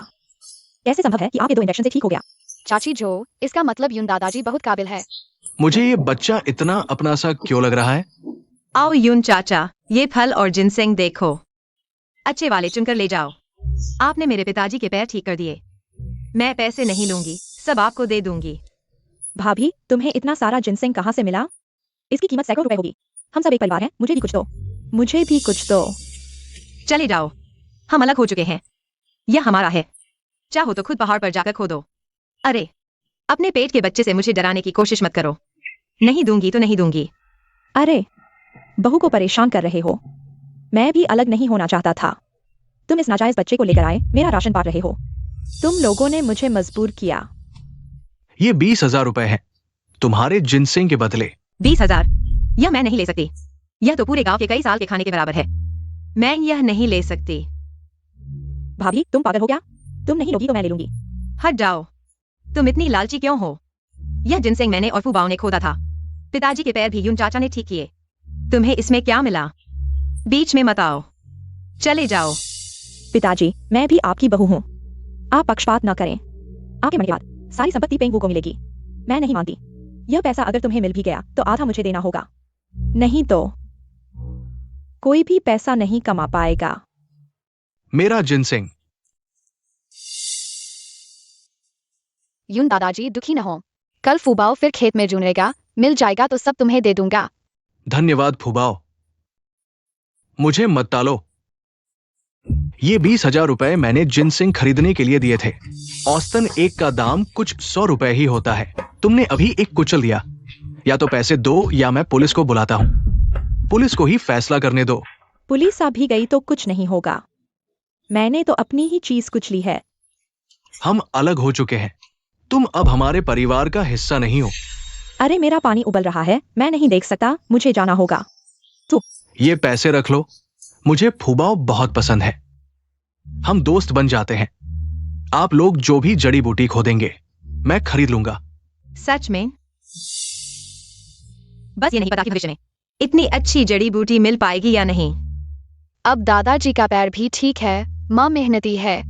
कैसे संभव है कि आपके 2 इंजेक्शन से ठीक हो गया? चाची जो, इसका मतलब यून दादाजी बहुत काबिल है। मुझे ये बच्चा इतना अपना सा क्यों लग रहा है? आओ यून चाचा, ये फल और जिनसेंग देखो। अच्छे वाले चुनकर ले जाओ। आपने मेरे पिताजी के पैर ठीक कर दिए। मैं पैसे नहीं लूंगी, सब आपको दे दूंगी। भाभी, तुम्हें इतना सारा जिनसेंग कहाँ से मिला? इसकी कीमत सैकड़ों रुपए होगी। हम सब एक परिवार हैं, मुझे भी कुछ दो। मुझे भी कुछ दो। चले जाओ, हम अलग हो चुके हैं। यह हमारा है। चाहो तो खुद पहाड़ पर जाकर खोदो। अरे अपने पेट के बच्चे से मुझे डराने की कोशिश मत करो। नहीं दूंगी तो नहीं दूंगी। अरे बहू को परेशान कर रहे हो। मैं भी अलग नहीं होना चाहता था। तुम इस नाजायज बच्चे को लेकर आए, मेरा राशन बांट रहे हो। तुम लोगों ने मुझे मजबूर किया। ये 20,000 रुपए है तुम्हारे जिनसेंग के बदले। 20,000? यह मैं नहीं ले सकती। यह तो पूरे गांव के कई साल के खाने के बराबर है। मैं यह नहीं ले सकती। भाभी तुम पागल हो क्या? तुम नहीं लोगी तो मैं ले लूंगी। हट जाओ। तुम इतनी लालची क्यों हो? यह जिनसेंग मैंने और फूबाओ ने खोदा था। पिताजी के पैर भी यून चाचा ने ठीक किए। तुम्हें इसमें क्या मिला? बीच में मत आओ, चले जाओ। पिताजी, मैं भी आपकी बहू हूँ। आप पक्षपात न करें। आपके मरने के बाद सारी संपत्ति पेंगू को मिलेगी। मैं नहीं मानती। यह पैसा अगर तुम्हें मिल भी गया तो आधा मुझे देना होगा, नहीं तो कोई भी पैसा नहीं कमा पाएगा। मेरा जिनसेंग। यून दादाजी दुखी न हो, कल फूबाओ फिर खेत में जुनेगा, मिल जाएगा तो सब तुम्हें दे दूंगा। धन्यवाद फुबाओ। मुझे मत टालो। ये 20,000 रुपए मैंने जिनसिंग खरीदने के लिए दिए थे। औसतन एक का दाम कुछ 100 रुपए ही होता है। तुमने अभी एक कुचल दिया। या तो पैसे दो या मैं पुलिस को बुलाता हूँ। पुलिस को ही फैसला करने दो। पुलिस आ भी गई तो कुछ नहीं होगा। मैंने तो अपनी ही चीज कुचली है। हम अलग हो चुके हैं। तुम अब हमारे परिवार का हिस्सा नहीं हो। अरे मेरा पानी उबल रहा है, मैं नहीं देख सकता, मुझे जाना होगा। ये पैसे रख लो। मुझे फुबाओ बहुत पसंद है। हम दोस्त बन जाते हैं। आप लोग जो भी जड़ी बूटी खोदेंगे मैं खरीद लूंगा। सच में? बस ये नहीं पता कि भविष्य में इतनी अच्छी जड़ी बूटी मिल पाएगी या नहीं। अब दादाजी का पैर भी ठीक है। माँ मेहनती है।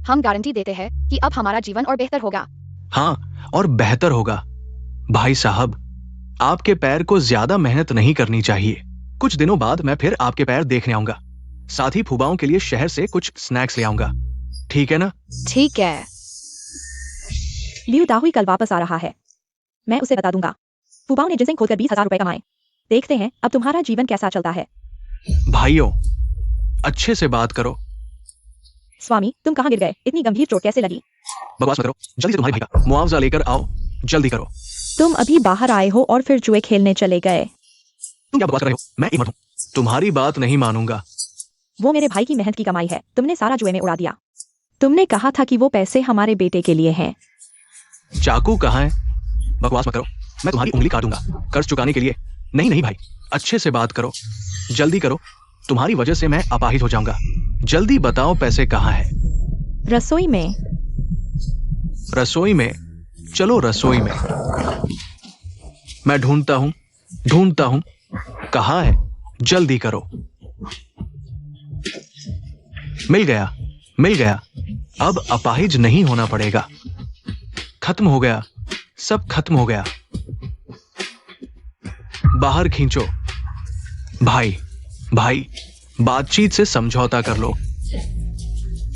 हम गारंटी देते हैं कि अब हमारा जीवन और बेहतर होगा। हाँ, और बेहतर होगा। भाई साहब, आपके पैर को ज्यादा मेहनत नहीं करनी चाहिए। कुछ दिनों बाद मैं फिर आपके पैर देखने आऊंगा। साथ ही फुबाओं के लिए शहर से कुछ स्नैक्स ले आऊंगा। ठीक है ना? ठीक है। लियू दाहुई कल वापस आ रहा है। मैं उसे बता दूंगा। फुबाओ ने जिनसिंग खोदकर 20,000 रुपए कमाए। देखते हैं अब तुम्हारा जीवन कैसा चलता है। भाइयों, अच्छे से बात करो। स्वामी, तुम कहाँ गिर गए? इतनी गंभीर चोट कैसे लगी? बकवास मत करो। जल्दी से तुम्हारे भाई का मुआवजा लेकर आओ। जल्दी करो। तुम अभी बाहर आए हो और फिर जुए खेलने चले गए। तुम क्या बकवास कर रहे हो? मैं एक मर्द हूं। तुम्हारी बात नहीं मानूंगा। वो मेरे भाई की मेहनत की कमाई है, तुमने सारा जुए में उड़ा दिया। तुमने कहा था कि वो पैसे हमारे बेटे के लिए हैं। चाकू कहाँ है? बकवास मत करो। मैं तुम्हारी उंगली काटूंगा कर्ज चुकाने के लिए। नहीं नहीं भाई, अच्छे से बात करो। जल्दी करो। तुम्हारी वजह से मैं अपाहिज हो जाऊंगा। जल्दी बताओ पैसे कहाँ है? रसोई में। रसोई में? चलो रसोई में। मैं ढूंढता हूं, ढूंढता हूं। कहाँ है? जल्दी करो। मिल गया, मिल गया। अब अपाहिज नहीं होना पड़ेगा। खत्म हो गया, सब खत्म हो गया। बाहर खींचो। भाई, भाई, बातचीत से समझौता कर लो।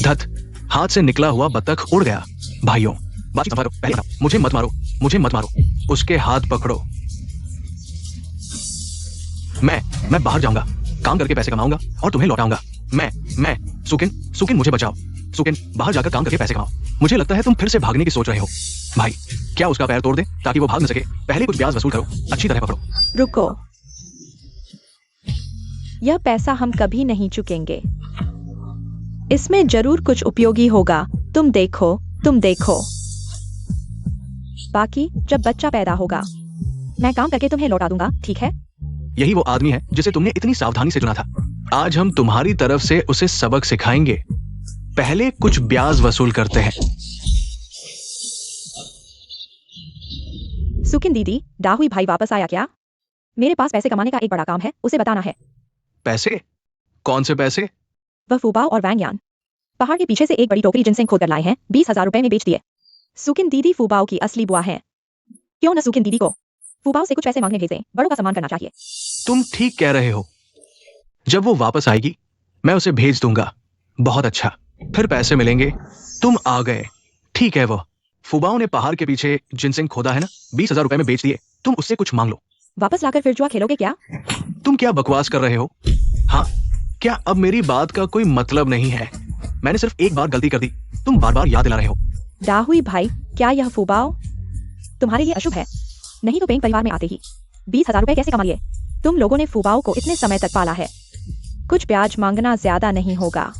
धत, हाथ से निकला हुआ बतख उड़ गया। भाइयों, बातचीत करो। पहले बताओ, मुझे मत मारो, मुझे मत मारो। उसके हाथ पकड़ो। मैं बाहर जाऊंगा, काम करके पैसे कमाऊंगा और तुम्हें लौटाऊंगा। मैं सुकिन, सुकिन मुझे बचाओ। सुकिन, बाहर जाकर काम करके पैसे कमाओ। मुझे लगता है तुम फिर से भागने की सोच रहे हो। भाई, क्या उसका पैर तोड़ दे ताकि वो भाग न सके? पहले कुछ ब्याज वसूल करो, अच्छी तरह पकड़ो। रुको, यह पैसा हम कभी नहीं चुकेंगे। इसमें जरूर कुछ उपयोगी होगा। तुम देखो, तुम देखो। बाकी जब बच्चा पैदा होगा मैं काम करके तुम्हें लौटा दूंगा, ठीक है? यही वो आदमी है जिसे तुमने इतनी सावधानी से चुना था। आज हम तुम्हारी तरफ से उसे सबक सिखाएंगे। पहले कुछ ब्याज वसूल करते हैं। सुकिन दीदी, दाहुई भाई वापस आया क्या? मेरे पास पैसे कमाने का एक बड़ा काम है, उसे बताना है। पैसे? कौन से पैसे? वह फुबाओ और वैंग यान पहाड़ के पीछे से एक बड़ी टोकरी जिनसिंग खोद कर लाए हैं, 20,000 रुपए में बेच दिए। सुकिन दीदी फुबाओ की असली बुआ है। क्यों न सुकिन दीदी को फुबाओ से कुछ पैसे मांगने भेजें, बड़ों का सम्मान करना चाहिए। तुम ठीक कह रहे हो। जब वो वापस आएगी मैं उसे भेज दूंगा। बहुत अच्छा, फिर पैसे मिलेंगे। तुम आ गए। ठीक है, वो फुबाओ ने पहाड़ के पीछे जिनसिंग खोदा है ना, 20,000 रुपए में बेच दिए। तुम उससे कुछ मांग लो। वापस लाकर फिर जुआ खेलोगे क्या? तुम क्या बकवास कर रहे हो? हाँ, क्या अब मेरी बात का कोई मतलब नहीं है? मैंने सिर्फ एक बार गलती कर दी, तुम बार बार याद दिला रहे हो। दाहुई भाई, क्या यह फुबाओ तुम्हारे लिए अशुभ है? नहीं तो पेंग परिवार में आते ही 20,000 रुपए कैसे कमा लिए? तुम लोगों ने फुबाओ को इतने समय तक पाला है, कुछ ब्याज मांगना ज्यादा नहीं होगा।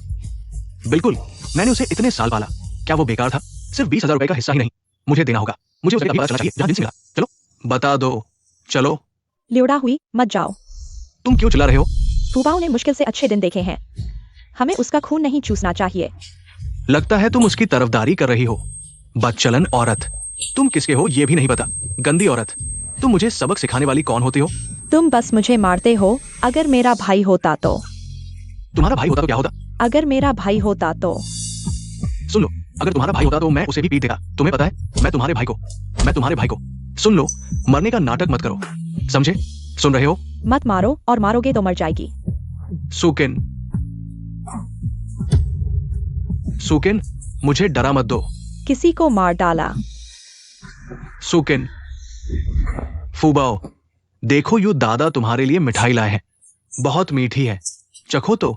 बिल्कुल, मैंने उसे इतने साल पाला। क्या वो बेकार था? सिर्फ 20,000 रुपए का हिस्सा ही नहीं, मुझे देना होगा। मुझे उसे पता चलना चाहिए जहां जिनसे मिला। चलो बता दो। चलो। ल्योड़ा हुई, मत जाओ। तुम क्यों चिल्ला रहे हो? फुबाओ ने मुश्किल से अच्छे दिन देखे हैं, हमें उसका खून नहीं चूसना चाहिए। लगता है तुम उसकी तरफदारी कर रही हो। बदचलन औरत। तुम किसके हो ये भी नहीं पता। गंदी औरत। तुम मुझे सबक सिखाने वाली कौन होती हो? तुम बस मुझे मारते हो। अगर मेरा भाई होता तो। तुम्हारा भाई होता तो क्या होता? अगर मेरा भाई होता तो। सुन लो, अगर तुम्हारा भाई होता तो मैं उसे भी पीट देता। तुम्हें पता है, मैं तुम्हारे भाई को सुन लो, मरने का नाटक मत करो, समझे? सुन रहे हो? मत मारो, और मारोगे तो मर जाएगी। सुकिन, सुकिन, मुझे डरा मत दो। किसी को मार डाला। सुकिन, फुबाओ, देखो यू दादा तुम्हारे लिए मिठाई लाए हैं, बहुत मीठी है, चखो तो।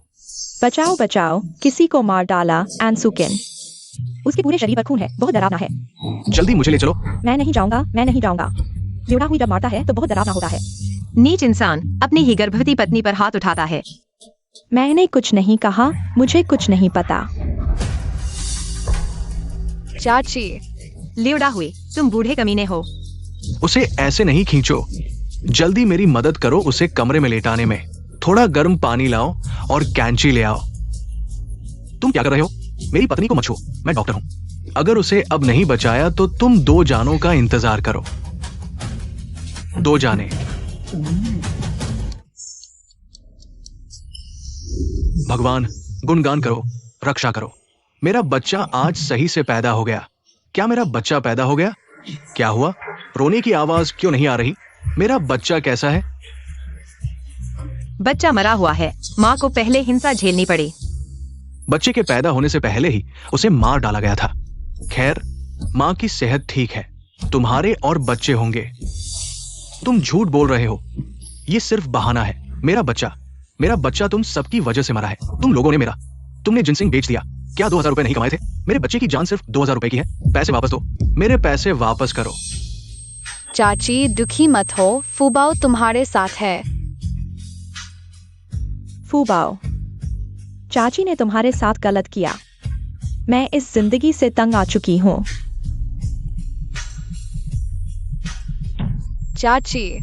बचाओ बचाओ, किसी को मार डाला एंसुकिन। उसके पूरे शरीर पर खून है, बहुत डरावना है। जल्दी मुझे ले चलो। मैं नहीं जाऊंगा, मैं नहीं जाऊंगा। ल्यूडा हुई जब मारता है तो बहुत डरावना होता है। नीच इंसान अपनी ही गर्भवती पत्नी पर हाथ उठाता है। मैंने कुछ नहीं कहा, मुझे कुछ नहीं पता। चाची, ल्यूडा हुई, तुम बूढ़े कमीने हो। उसे ऐसे नहीं खींचो, जल्दी मेरी मदद करो उसे कमरे में लेटाने में। थोड़ा गर्म पानी लाओ और कैंची ले आओ। तुम क्या कर रहे हो? मेरी पत्नी को मत छुओ, मैं डॉक्टर हूं। अगर उसे अब नहीं बचाया तो तुम 2 जानों का इंतजार करो। 2 जाने। भगवान, गुणगान करो, रक्षा करो। मेरा बच्चा आज सही से पैदा हो गया। क्या मेरा बच्चा पैदा हो गया? क्या हुआ? रोने की आवाज क्यों नहीं आ रही? मेरा बच्चा कैसा है? बच्चा मरा हुआ है, माँ को पहले हिंसा झेलनी पड़ी। बच्चे के पैदा होने से पहले ही उसे मार डाला गया था। खैर, माँ की सेहत ठीक है, तुम्हारे और बच्चे होंगे। तुम झूठ बोल रहे हो, ये सिर्फ बहाना है। मेरा बच्चा तुम सबकी वजह से मरा है। तुम लोगों ने तुमने जिनसिंग बेच दिया। क्या 2000 रुपए नहीं कमाए थे? मेरे बच्चे की जान सिर्फ 2000 रुपए की है। पैसे वापस दो, मेरे पैसे वापस करो। चाची दुखी मत हो, फूबाओ तुम्हारे साथ है। फूबाओ, चाची ने तुम्हारे साथ गलत किया। मैं इस जिंदगी से तंग आ चुकी हूँ। चाची,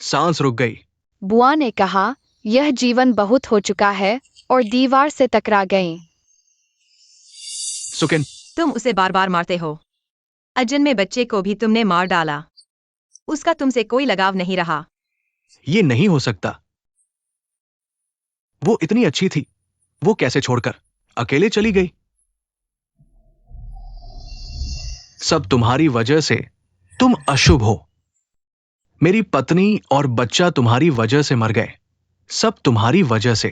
सांस रुक गई। बुआ ने कहा, यह जीवन बहुत हो चुका है, और दीवार से टकरा गई। सुकिन, तुम उसे बार बार मारते हो। अजन्मे बच्चे को भी तुमने मार डाला। उसका तुमसे कोई लगाव नहीं रहा। ये नहीं हो सकता। वो इतनी अच्छी थी, वो कैसे छोड़कर अकेले चली गई? सब तुम्हारी वजह से। तुम अशुभ हो। मेरी पत्नी और बच्चा तुम्हारी वजह से मर गए। सब तुम्हारी वजह से।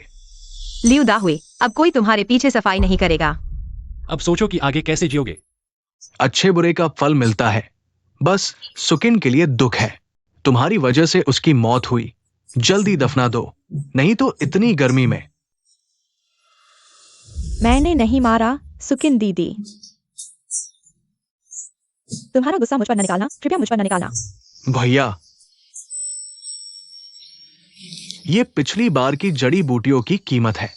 ल्यूदा हुई, अब कोई तुम्हारे पीछे सफाई नहीं करेगा। अब सोचो कि आगे कैसे जियोगे। अच्छे बुरे का फल मिलता है। बस सुकिन के लिए दुख है। तुम्हारी वजह से उसकी मौत हुई। जल्दी दफना दो, नहीं तो इतनी गर्मी में। मैंने नहीं मारा, सुकिन दीदी। तुम्हारा गुस्सा मुझ पर न निकालना, कृपया मुझ पर न निकालना। भैया, ये पिछली बार की जड़ी बूटियों की कीमत है।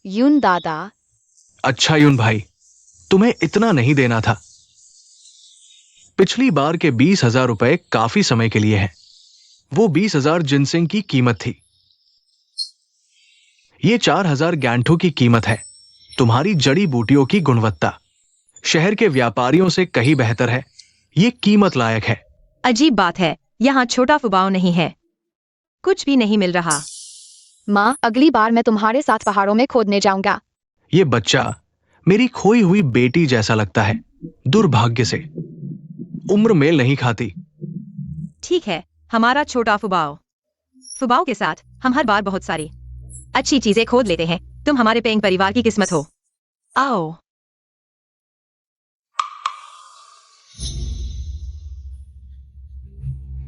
यून दादा, अच्छा यून भाई, तुम्हें इतना नहीं देना था। पिछली बार के 20,000 रुपए काफी समय के लिए हैं। वो 20,000 जिनसिंग की कीमत थी। ये 4,000 गैंठों की कीमत है। तुम्हारी जड़ी बूटियों की गुणवत्ता शहर के व्यापारियों से कहीं बेहतर है। ये कीमत लायक है। अजीब बात है, यहाँ छोटा फुबाव नहीं है। कुछ भी नहीं मिल रहा। माँ, अगली बार मैं तुम्हारे साथ पहाड़ों में खोदने जाऊंगा। ये बच्चा मेरी खोई हुई बेटी जैसा लगता है। दुर्भाग्य से उम्र मेल नहीं खाती। ठीक है, हमारा छोटा फुबाव। फुबाव के साथ हम हर बार बहुत सारी अच्छी चीजें खोद लेते हैं। तुम हमारे पेंग परिवार की किस्मत हो। आओ।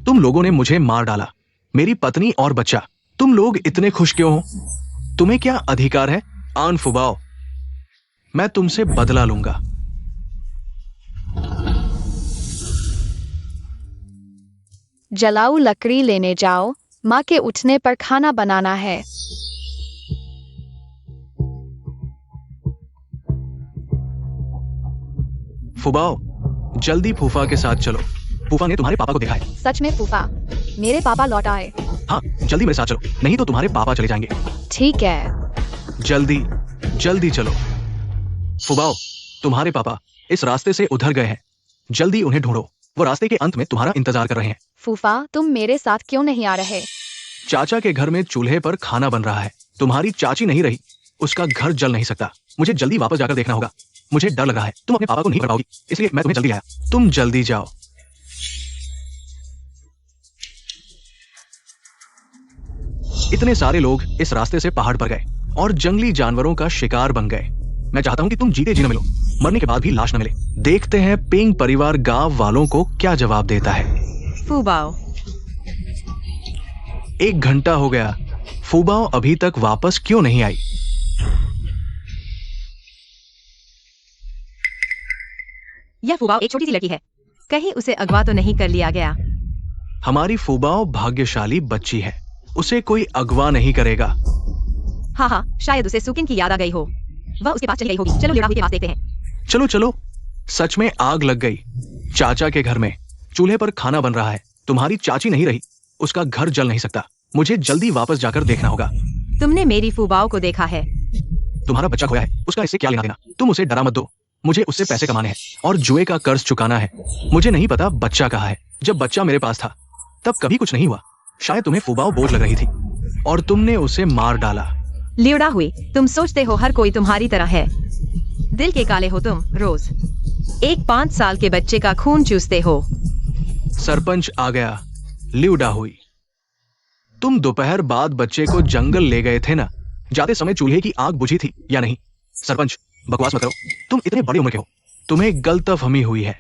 तुम लोगों ने मुझे मार डाला, मेरी पत्नी और बच्चा। तुम लोग इतने खुश क्यों हो? तुम्हें क्या अधिकार है? आन फुबाओ, मैं तुमसे बदला लूंगा। जलाऊ लकड़ी लेने जाओ, माँ के उठने पर खाना बनाना है। फुबाओ, जल्दी फूफा के साथ चलो। फूफा ने तुम्हारे पापा को देखा है। सच में फूफा, मेरे पापा लौट आए। हाँ, जल्दी मेरे साथ चलो, नहीं तो तुम्हारे पापा चले जाएंगे। ठीक है। जल्दी जल्दी चलो। फुबाओ, तुम्हारे पापा इस रास्ते से उधर गए हैं। जल्दी उन्हें ढूंढो, वो रास्ते के अंत में तुम्हारा इंतजार कर रहे हैं। फूफा, तुम मेरे साथ क्यों नहीं आ रहे? चाचा के घर में चूल्हे पर खाना बन रहा है। तुम्हारी चाची नहीं रही, उसका घर जल नहीं सकता। मुझे जल्दी वापस जाकर देखना होगा। मुझे डर लग रहा है, तुम अपने पापा को नहीं पकड़ पाओगी, इसलिए मैं तुम्हें जल्दी आया। तुम जल्दी जाओ। इतने सारे लोग इस रास्ते से पहाड़ पर गए और जंगली जानवरों का शिकार बन गए। मैं चाहता हूं कि तुम जीते जी न मिलो। मरने के बाद भी लाश न मिले। देखते हैं पेंग परिवार गांव वालों को क्या जवाब देता है। फूबाओ। 1 घंटा हो गया, फूबाओ अभी तक वापस क्यों नहीं आई? यह फूबाओ एक छोटी सी लड़की है, कहीं उसे अगवा तो नहीं कर लिया गया? हमारी फूबाओ भाग्यशाली बच्ची है, उसे कोई अगवा नहीं करेगा। हाँ हाँ, शायद उसे सुकिन की याद आ गई हो, वह उसके पास चली गई होगी। चलो लियोड़ाहुई के पास देखते हैं। चलो चलो। सच में आग लग गई चाचा के घर में। चूल्हे पर खाना बन रहा है, तुम्हारी चाची नहीं रही, उसका घर जल नहीं सकता। मुझे जल्दी वापस जाकर देखना होगा। तुमने मेरी फूबाओ को देखा है? तुम्हारा बच्चा खोया है, उसका इससे क्या लेना देना? तुम उसे डरा मत दो, मुझे उससे पैसे कमाने हैं और जुए का कर्ज चुकाना है। मुझे नहीं पता बच्चा कहाँ है। जब बच्चा मेरे पास था तब कभी कुछ नहीं हुआ। शायद तुम्हें फूबाओ बोझ लग रही थी और तुमने उसे मार डाला। लियोड़ाहुई, तुम सोचते हो हर कोई तुम्हारी तरह है। दिल के काले हो तुम। रोज एक 5 साल के बच्चे का खून चूसते हो। सरपंच आ गया। लियोड़ाहुई, तुम दोपहर बाद बच्चे को जंगल ले गए थे ना? जाते समय चूल्हे की आग बुझी थी या नहीं? सरपंच, बकवास मत करो, तुम इतने बड़ी उम्र के हो, तुम्हें गलतफहमी हुई है।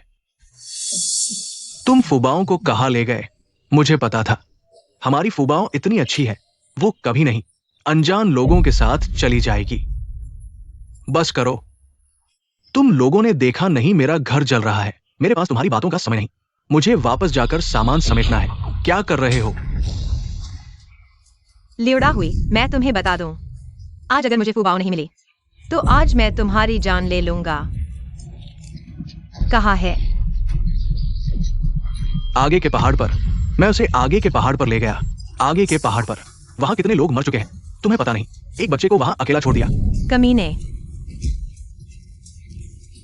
तुम फूबाओं को कहाँ ले गए? मुझे पता था हमारी फूबाओ इतनी अच्छी है, वो कभी नहीं अनजान लोगों के साथ चली जाएगी। बस करो, तुम लोगों ने देखा नहीं मेरा घर जल रहा है। मेरे पास तुम्हारी बातों का समय नहीं, मुझे वापस जाकर सामान समेटना है। क्या कर रहे हो? लियोड़ाहुई, मैं तुम्हें बता दूं, आज अगर मुझे फूबाओ नहीं मिली तो आज मैं तुम्हारी जान ले लूंगा। कहाँ है? आगे के पहाड़ पर। मैं उसे आगे के पहाड़ पर ले गया। आगे के पहाड़ पर। वहां कितने लोग मर चुके हैं तुम्हें पता नहीं। एक बच्चे को वहां अकेला छोड़ दिया। कमीने।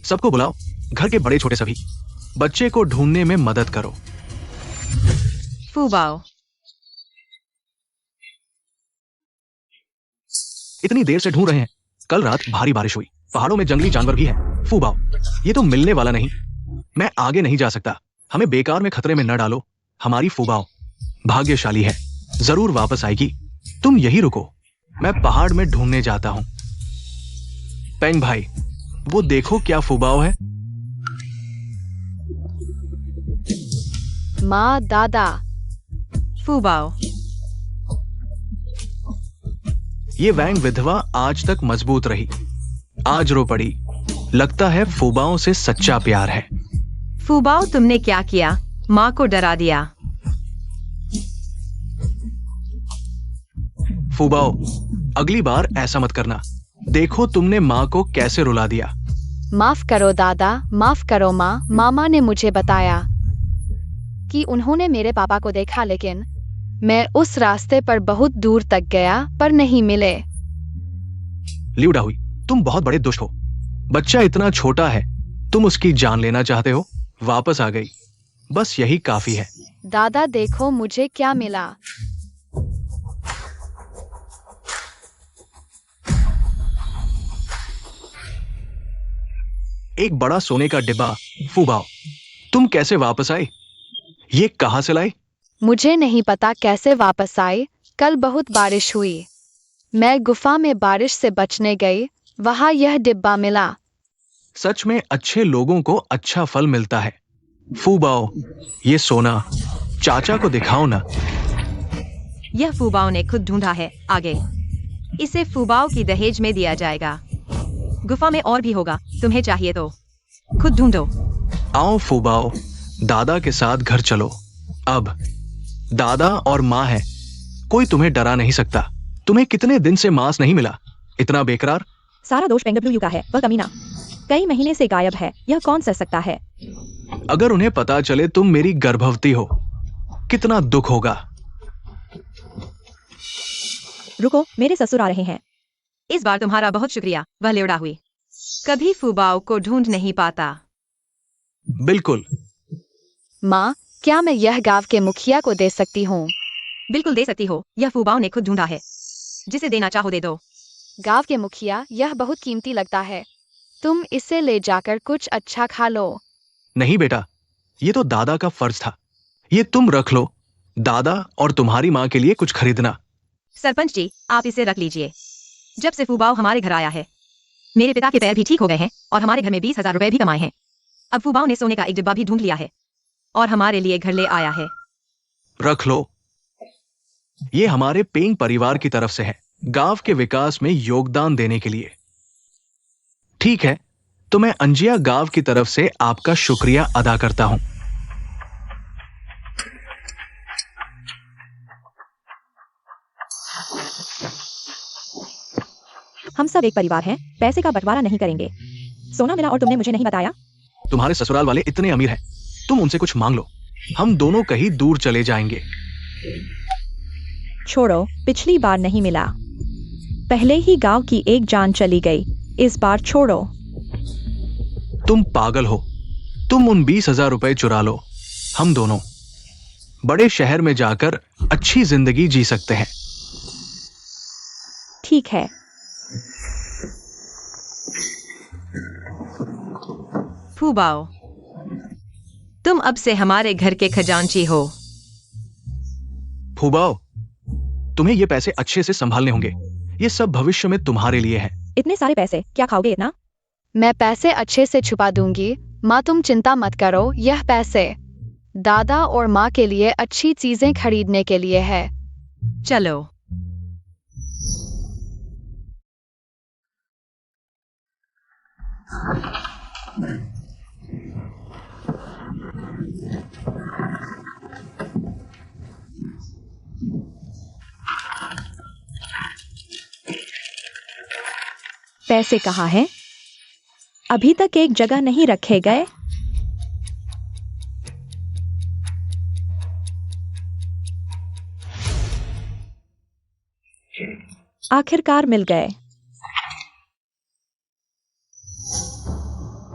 सबको बुलाओ, घर के बड़े छोटे सभी। बच्चे को ढूंढने में मदद करो। फूबाओ। इतनी देर से ढूंढ रहे हैं। कल रात भारी बारिश हुई, पहाड़ों में जंगली जानवर भी है। फूबाओ, ये तो मिलने वाला नहीं। मैं आगे नहीं जा सकता, हमें बेकार में खतरे में न डालो। हमारी फूबाओ भाग्यशाली है, जरूर वापस आएगी। तुम यही रुको, मैं पहाड़ में ढूंढने जाता हूं। पेंग भाई, वो देखो क्या फूबाओ है। माँ, दादा। फूबाओ। ये वैंग विधवा आज तक मजबूत रही, आज रो पड़ी। लगता है फूबाओं से सच्चा प्यार है। फूबाओ, तुमने क्या किया? माँ को डरा दिया। फूबाओ, अगली बार ऐसा मत करना। देखो तुमने माँ को कैसे रुला दिया। माफ करो दादा, माफ करो माँ। मामा ने मुझे बताया कि उन्होंने मेरे पापा को देखा, लेकिन मैं उस रास्ते पर बहुत दूर तक गया पर नहीं मिले। लियोड़ाहुई, तुम बहुत बड़े दुष्ट हो। बच्चा इतना छोटा है, तुम उसकी जान लेना चाहते हो। वापस आ गई, बस यही काफी है। दादा देखो मुझे क्या मिला। एक बड़ा सोने का डिब्बा। फूबाओ, तुम कैसे वापस आए? ये कहां से लाए? मुझे नहीं पता कैसे वापस आए। कल बहुत बारिश हुई, मैं गुफा में बारिश से बचने गई, वहां यह डिब्बा मिला। सच में अच्छे लोगों को अच्छा फल मिलता है। फूबाओ, ये सोना चाचा को दिखाओ ना। यह फूबाओ ने खुद ढूंढा है। आगे इसे फूबाओ की दहेज में दिया जाएगा। गुफा में और भी होगा, तुम्हें चाहिए तो खुद ढूंढो। आओ फूबाओ, दादा के साथ घर चलो। अब दादा और माँ है, कोई तुम्हें डरा नहीं सकता। तुम्हें कितने दिन से मांस नहीं मिला? इतना बेकरार। सारा दोष पेंगडब्ल्यू का है, वह कमीना कई महीने से गायब है। यह कौन सह सकता है? अगर उन्हें पता चले तुम मेरी गर्भवती हो, कितना दुख होगा। रुको, मेरे ससुर आ रहे हैं। इस बार तुम्हारा बहुत शुक्रिया। वह लियोड़ाहुई कभी फूबाओ को ढूंढ नहीं पाता। बिल्कुल। माँ, क्या मैं यह गांव के मुखिया को दे सकती हूँ? बिल्कुल दे सकती हो, यह फूबाओ ने खुद ढूंढा है। जिसे देना चाहो दे दो। गांव के मुखिया, यह बहुत कीमती लगता है, तुम इसे ले जाकर कुछ अच्छा खा लो। नहीं बेटा, ये तो दादा का फर्ज था। ये तुम रख लो, दादा और तुम्हारी माँ के लिए कुछ खरीदना। सरपंच जी, आप इसे रख लीजिए। जब से फूबाओ हमारे घर आया है, मेरे पिता के पैर भी ठीक हो गए हैं और हमारे घर में 20,000 रुपए भी कमाए हैं। अब फूबाओं ने सोने का एक डिब्बा भी ढूंढ लिया है और हमारे लिए घर ले आया है। रख लो, ये हमारे पेंग परिवार की तरफ से है, गांव के विकास में योगदान देने के लिए। ठीक है, तो मैं अंजिया गांव की तरफ से आपका शुक्रिया अदा करता हूं। हम सब एक परिवार हैं, पैसे का बंटवारा नहीं करेंगे। सोना मिला और तुमने मुझे नहीं बताया। तुम्हारे ससुराल वाले इतने अमीर हैं, तुम उनसे कुछ मांग लो, हम दोनों कहीं दूर चले जाएंगे। छोड़ो, पिछली बार नहीं मिला, पहले ही गांव की एक जान चली गई, इस बार छोड़ो। तुम पागल हो, तुम उन 20,000 रुपए चुरा लो, हम दोनों बड़े शहर में जाकर अच्छी जिंदगी जी सकते हैं। ठीक है। फूबाओ, तुम अब से हमारे घर के खजांची हो। फूबाओ, तुम्हें ये पैसे अच्छे से संभालने होंगे, ये सब भविष्य में तुम्हारे लिए है। इतने सारे पैसे क्या खाओगे इतना? मैं पैसे अच्छे से छुपा दूंगी, माँ तुम चिंता मत करो। यह पैसे दादा और माँ के लिए अच्छी चीजें खरीदने के लिए है। चलो। पैसे कहाँ हैं? अभी तक एक जगह नहीं रखे गए। आखिरकार मिल गए।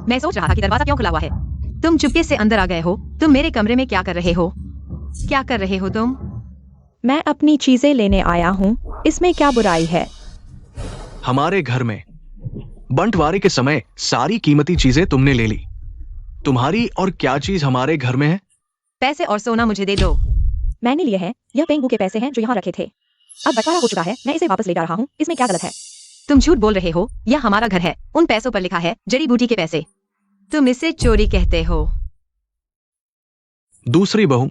मैं सोच रहा था कि दरवाजा क्यों खुला हुआ है। तुम चुपके से अंदर आ गए हो। तुम मेरे कमरे में क्या कर रहे हो? क्या कर रहे हो तुम? मैं अपनी चीजें लेने आया हूँ, इसमें क्या बुराई है? हमारे घर में बंटवारे के समय सारी कीमती चीजें तुमने ले ली। तुम्हारी और क्या चीज हमारे घर में है? पैसे और सोना मुझे दे दो। मैंने लिए हैं, यह पेंगू के पैसे हैं जो यहाँ रखे थे। अब बंटवारा हो चुका है, मैं इसे वापस ले जा रहा हूँ, इसमें क्या गलत है? तुम झूठ बोल रहे हो, यह हमारा घर है। उन पैसों पर लिखा है जड़ी बूटी के पैसे। तुम इसे चोरी कहते हो। दूसरी बहू,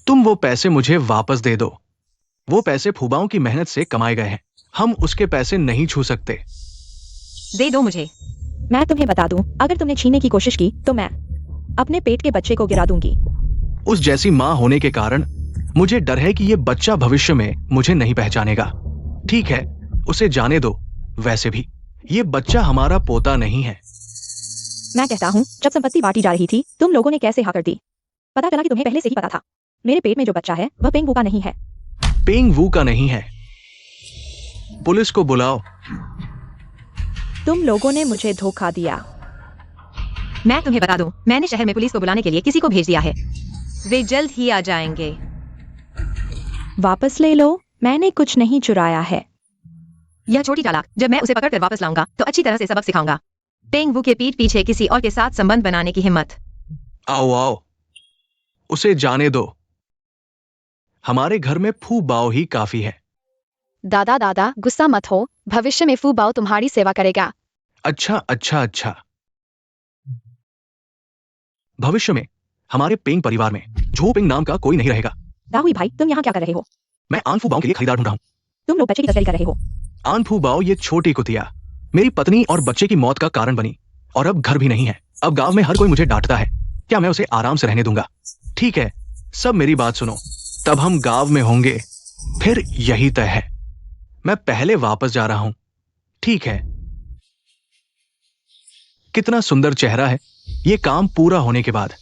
तुम वो पैसे मुझे वापस दे दो। वो पैसे फूबाओं की मेहनत से कमाए गए हैं, हम उसके पैसे नहीं छू सकते। दे दो मुझे। मैं तुम्हें बता दूं, अगर तुमने छीनने की कोशिश की तो मैं अपने पेट के बच्चे को गिरा दूंगी। उस जैसी माँ होने के कारण मुझे डर है कि ये बच्चा भविष्य में मुझे नहीं पहचानेगा। ठीक है, उसे जाने दो। वैसे भी ये बच्चा हमारा पोता नहीं है। मैं कहता हूँ, जब संपत्ति बांटी जा रही थी तुम लोगों ने कैसे हाँ कर दी? पता चला कि तुम्हें पहले से ही पता था। मेरे पेट में जो बच्चा है वह पेंगू का नहीं है। पेंग वू का नहीं है। पुलिस को बुलाओ। तुम लोगों ने मुझे धोखा दिया। मैं तुम्हें बता दूं, मैंने शहर में पुलिस को बुलाने के लिए किसी को भेज दिया है। वे जल्द ही आ जाएंगे। वापस ले लो, मैंने कुछ नहीं चुराया है। यह छोटी चालाक, जब मैं उसे पकड़कर वापस लाऊंगा तो अच्छी तरह से सबक सिखाऊंगा। पेंग वू के पीठ पीछे किसी और के साथ संबंध बनाने की हिम्मत। आओ आओ, उसे जाने दो। हमारे घर में फू बाओ ही काफी है। दादा दादा गुस्सा मत हो, भविष्य में फूबाओ तुम्हारी सेवा करेगा। अच्छा अच्छा अच्छा। भविष्य में हमारे पेंग परिवार में झो पेंग नाम का कोई नहीं रहेगा। राहुल भाई, तुम यहाँ क्या कर रहे हो? मैं आन फू बाओ के लिए खरीदार ढूंढ रहा हूँ। तुम लोग बच्चे की तस्करी कर रहे हो। आन फू बाओ ये छोटी कुतिया मेरी पत्नी और बच्चे की मौत का कारण बनी, और अब घर भी नहीं है। अब गांव में हर कोई मुझे डांटता है। क्या मैं उसे आराम से रहने दूंगा? ठीक है, सब मेरी बात सुनो। तब हम गांव में होंगे, फिर यही तय है। मैं पहले वापस जा रहा हूं। ठीक है। कितना सुंदर चेहरा है। ये काम पूरा होने के बाद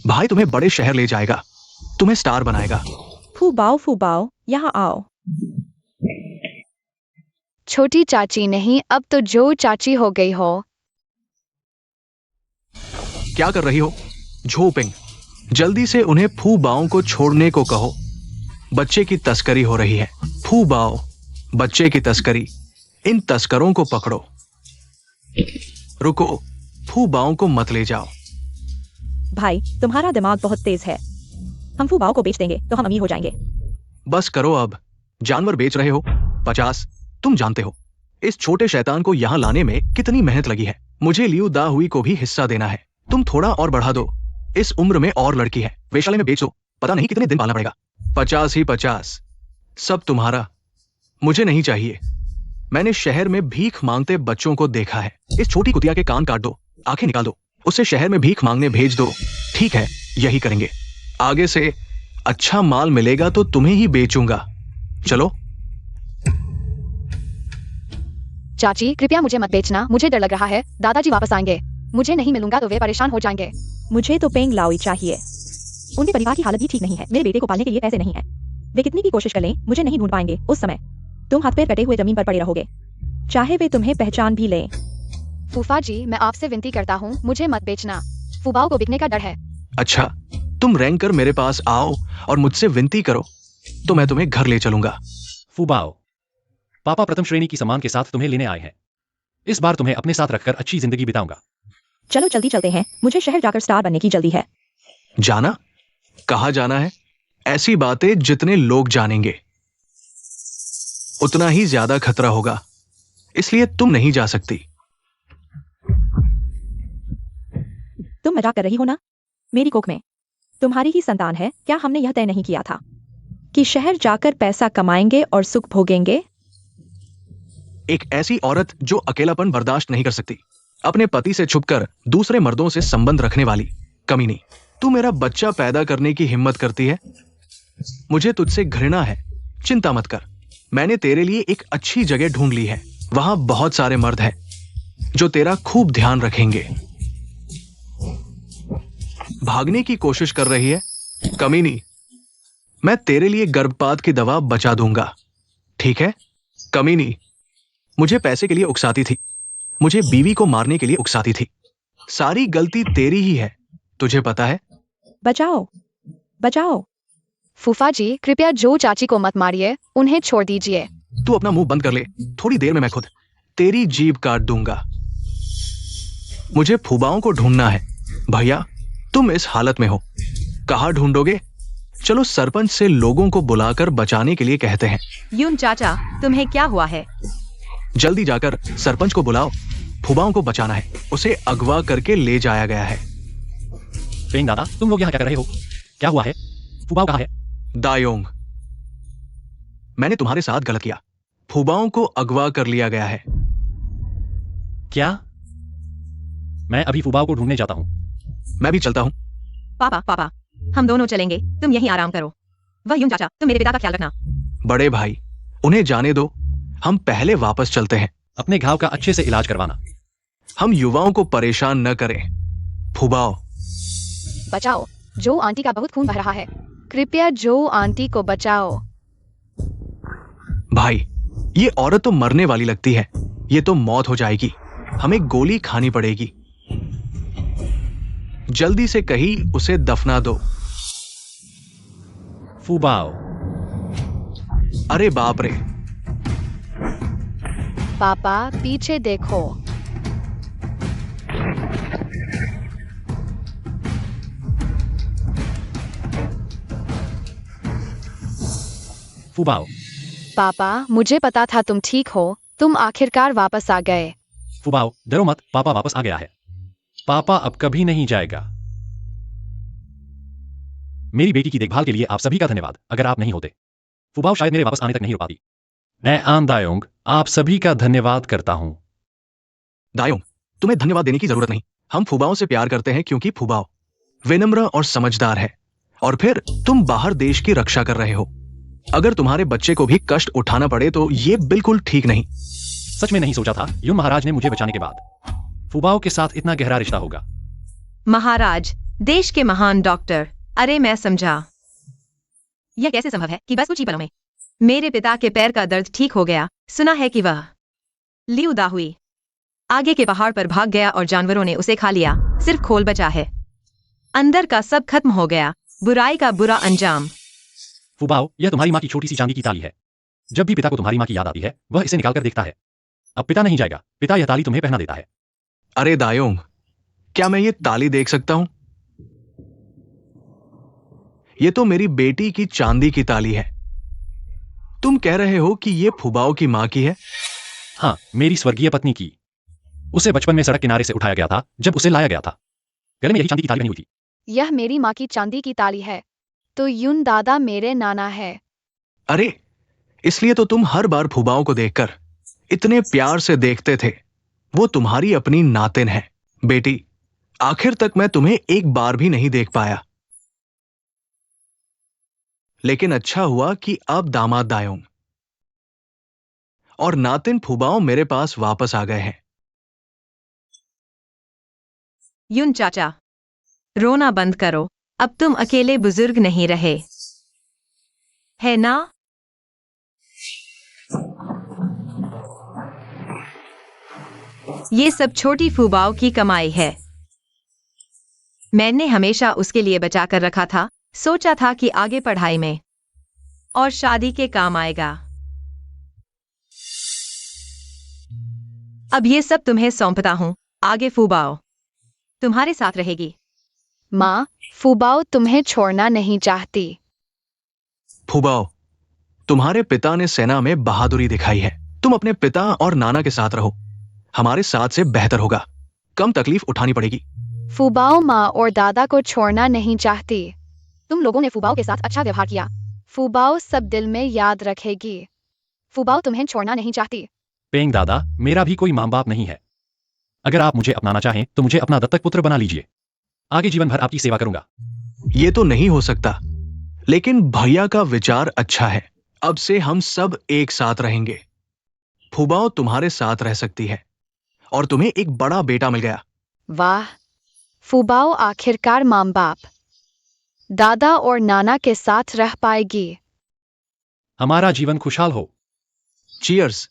भाई तुम्हें बड़े शहर ले जाएगा, तुम्हें स्टार बनाएगा। फूबाओ, यहाँ आओ। छोटी चाची नहीं, अब तो जो चाची हो गई हो। क्या कर रही हो झोपिंग? जल्दी से उन्हें फू बाओं को छोड़ने को कहो। बच्चे की तस्करी हो रही है। फू बाओ, बच्चे की तस्करी। इन तस्करों को पकड़ो। रुको, फू बाओं को मत ले जाओ। भाई, तुम्हारा दिमाग बहुत तेज है। हम फूबाओ को बेच देंगे तो हम अमीर हो जाएंगे। बस करो अब। जानवर बेच रहे हो 50, तुम जानते हो इस छोटे शैतान को यहाँ लाने में कितनी मेहनत लगी है। मुझे लियू दा हुई को भी हिस्सा देना है। तुम थोड़ा और बढ़ा दो। इस उम्र में और लड़की है, वेश्यालय में बेचो, पता नहीं कितने दिन पालना पड़ेगा। 50 ही 50, सब तुम्हारा, मुझे नहीं चाहिए। मैंने शहर में भीख मांगते बच्चों को देखा है। इस छोटी कुतिया के कान काट दो, आंखें निकाल दो, उसे शहर में भीख मांगने भेज दो। ठीक है, यही करेंगे। आगे से अच्छा माल मिलेगा तो तुम्हें ही बेचूंगा। चलो। चाची कृपया मुझे मत बेचना, मुझे डर लग रहा है। दादाजी वापस आएंगे, मुझे नहीं मिलूंगा तो वे परेशान हो जाएंगे। मुझे तो पेंग लाओई चाहिए। उनके परिवार की हालत भी ठीक नहीं है। मेरे बेटे को पालने के लिए पैसे नहीं है। वे कितनी भी कोशिश कर लें, मुझे नहीं ढूंढ पाएंगे। उस समय तुम हाथ पैर कटे हुए जमीन पर पड़े रहोगे, चाहे वे तुम्हें पहचान भी लें। फूफा जी, मैं आपसे विनती करता हूँ, मुझे मत बेचना। फुबाओ को बिकने का डर है। अच्छा, तुम रैंक कर मेरे पास आओ और मुझसे विनती करो तो मैं तुम्हें घर ले चलूंगा। फुबाओ, पापा प्रथम श्रेणी की सम्मान के साथ तुम्हें लेने आए हैं। इस बार तुम्हें अपने साथ रखकर अच्छी जिंदगी बिताऊंगा। चलो जल्दी चलते हैं, मुझे शहर जाकर स्टार बनने की जल्दी है। जाना? कहाँ जाना है? ऐसी बातें जितने लोग जानेंगे उतना ही ज्यादा खतरा होगा, इसलिए तुम नहीं जा सकती। तुम मजाक कर रही हो ना? मेरी कोख में तुम्हारी ही संतान है। क्या हमने यह तय नहीं किया था कि शहर जाकर पैसा कमाएंगे और सुख भोगेंगे? एक ऐसी औरत जो अकेलापन बर्दाश्त नहीं कर सकती, अपने पति से छुपकर दूसरे मर्दों से संबंध रखने वाली कमीनी, तू मेरा बच्चा पैदा करने की हिम्मत करती है। मुझे तुझसे घृणा है। चिंता मत कर, मैंने तेरे लिए एक अच्छी जगह ढूंढ ली है। वहां बहुत सारे मर्द हैं जो तेरा खूब ध्यान रखेंगे। भागने की कोशिश कर रही है कमीनी? मैं तेरे लिए गर्भपात की दवा बचा दूंगा, ठीक है कमीनी? मुझे पैसे के लिए उकसाती थी, मुझे बीवी को मारने के लिए उकसाती थी। सारी गलती तेरी ही है, तुझे पता है। बचाओ, बचाओ। फूफा जी कृपया जो चाची को मत मारिए, उन्हें छोड़ दीजिए। तू अपना मुंह बंद कर ले, थोड़ी देर में मैं खुद तेरी जीभ काट दूंगा। मुझे फुबाओं को ढूंढना है। भैया, तुम इस हालत में हो, कहाँ ढूंढोगे? चलो सरपंच से लोगों को बुलाकर बचाने के लिए कहते हैं। यून चाचा, तुम्हें क्या हुआ है? जल्दी जाकर सरपंच को बुलाओ, फुबाओं को बचाना है। उसे अगवा करके ले जाया गया है। पेंग दादा, तुम लोग यहाँ क्या कर रहे हो? क्या हुआ है? फुबाओ कहाँ है? दायोंग, मैंने तुम्हारे साथ गलत किया। फुबाओं को अगवा कर लिया गया है। क्या? मैं अभी फुबाओ को ढूंढने जाता हूँ। मैं भी चलता हूँ। पापा पापा, हम दोनों चलेंगे, तुम यहीं आराम करो। वह यून चाचा, तुम मेरे पिता का ख्याल रखना। बड़े भाई, उन्हें जाने दो, हम पहले वापस चलते हैं। अपने घाव का अच्छे से इलाज करवाना। हम युवाओं को परेशान न करें। फुबाओ, बचाओ, जो आंटी का बहुत खून बह रहा है। कृपया जो आंटी को बचाओ। भाई, ये औरत तो मरने वाली लगती है। ये तो मौत हो जाएगी, हमें गोली खानी पड़ेगी। जल्दी से कहीं उसे दफना दो। फुबाओ, अरे बाप रे! पापा पीछे देखो। फुबाओ, पापा मुझे पता था तुम ठीक हो, तुम आखिरकार वापस आ गए। फुबाओ डरो मत, पापा वापस आ गया है। पापा अब कभी नहीं जाएगा। मेरी बेटी की देखभाल के लिए आप सभी का धन्यवाद। अगर आप नहीं होते, फुबाओ शायद मेरे वापस आने तक नहीं रुक पाती। मैं आन दायोंग आप सभी का धन्यवाद करता हूं। दायोंग, तुम्हें धन्यवाद देने की जरूरत नहीं। हम फुबाओं से प्यार करते हैं क्योंकि फुबाओ विनम्र और समझदार है। और फिर तुम बाहर देश की रक्षा कर रहे हो। अगर तुम्हारे बच्चे को भी कष्ट उठाना पड़े तो ये बिल्कुल ठीक नहीं। सच में नहीं सोचा था यून महाराज ने मुझे बचाने के बाद फुबाओ के साथ इतना गहरा रिश्ता होगा। महाराज, देश के महान डॉक्टर, अरे मैं समझा। यह कैसे संभव है कि बस कुछ ही पलों में मेरे पिता के पैर का दर्द ठीक हो गया। सुना है कि वह लियू दा हुई आगे के पहाड़ पर भाग गया और जानवरों ने उसे खा लिया। सिर्फ खोल बचा है, अंदर का सब खत्म हो गया। बुराई का बुरा अंजाम। फुबाओ, यह तुम्हारी माँ की छोटी सी चांदी की ताली है। जब भी पिता को तुम्हारी माँ की याद आती है, वह इसे निकालकर देखता है। अब पिता नहीं जाएगा, पिता यह ताली तुम्हें पहना देता है। अरे दायोंग, क्या मैं ये ताली देख सकता हूं? ये तो मेरी बेटी की चांदी की ताली है। तुम कह रहे हो कि ये फुबाओ की मां की है? हाँ, मेरी स्वर्गीय पत्नी की। उसे बचपन में सड़क किनारे से उठाया गया था जब उसे लाया गया था। गले में यही चांदी की थाली बनी हुई थी। यह मेरी माँ की चांदी की ताली है। तो यून दादा मेरे नाना है। अरे, इसलिए तो तुम हर बार फूबाओं को देखकर इतने प्यार से देखते थे। वो तुम्हारी अपनी नातिन है। बेटी, आखिर तक मैं तुम्हें एक बार भी नहीं देख पाया। लेकिन अच्छा हुआ कि अब दामाद दायोंग और नातिन फूबाओं मेरे पास वापस आ गए हैं। यून चाचा, रोना बंद करो। अब तुम अकेले बुजुर्ग नहीं रहे, है ना? ये सब छोटी फूबाओं की कमाई है। मैंने हमेशा उसके लिए बचा कर रखा था। सोचा था कि आगे पढ़ाई में और शादी के काम आएगा। अब ये सब तुम्हें सौंपता हूँ। आगे फूबाओ तुम्हारे साथ रहेगी। माँ, फूबाओ तुम्हें छोड़ना नहीं चाहती। फूबाओ, तुम्हारे पिता ने सेना में बहादुरी दिखाई है। तुम अपने पिता और नाना के साथ रहो। हमारे साथ से बेहतर होगा। कम तकलीफ उठानी पड़ेगी। फूबाओ माँ और दादा को छोड़ना नहीं चाहती। तुम लोगों ने फूबाओ के साथ अच्छा व्यवहार किया। फूबाओ सब दिल में याद रखेगी। फूबाओ तुम्हें छोड़ना नहीं चाहती। पेंग दादा, मेरा भी कोई माँ बाप नहीं है। अगर आप मुझे अपनाना चाहें तो मुझे अपना दत्तक पुत्र बना लीजिए। आगे जीवन भर आपकी सेवा करूंगा। ये तो नहीं हो सकता। लेकिन भैया का विचार अच्छा है। अब से हम सब एक साथ रहेंगे। फूबाओ तुम्हारे साथ रह सकती है और तुम्हें एक बड़ा बेटा मिल गया। वाह, फूबाओ आखिरकार माँ बाप, दादा और नाना के साथ रह पाएगी। हमारा जीवन खुशहाल हो। चीयर्स।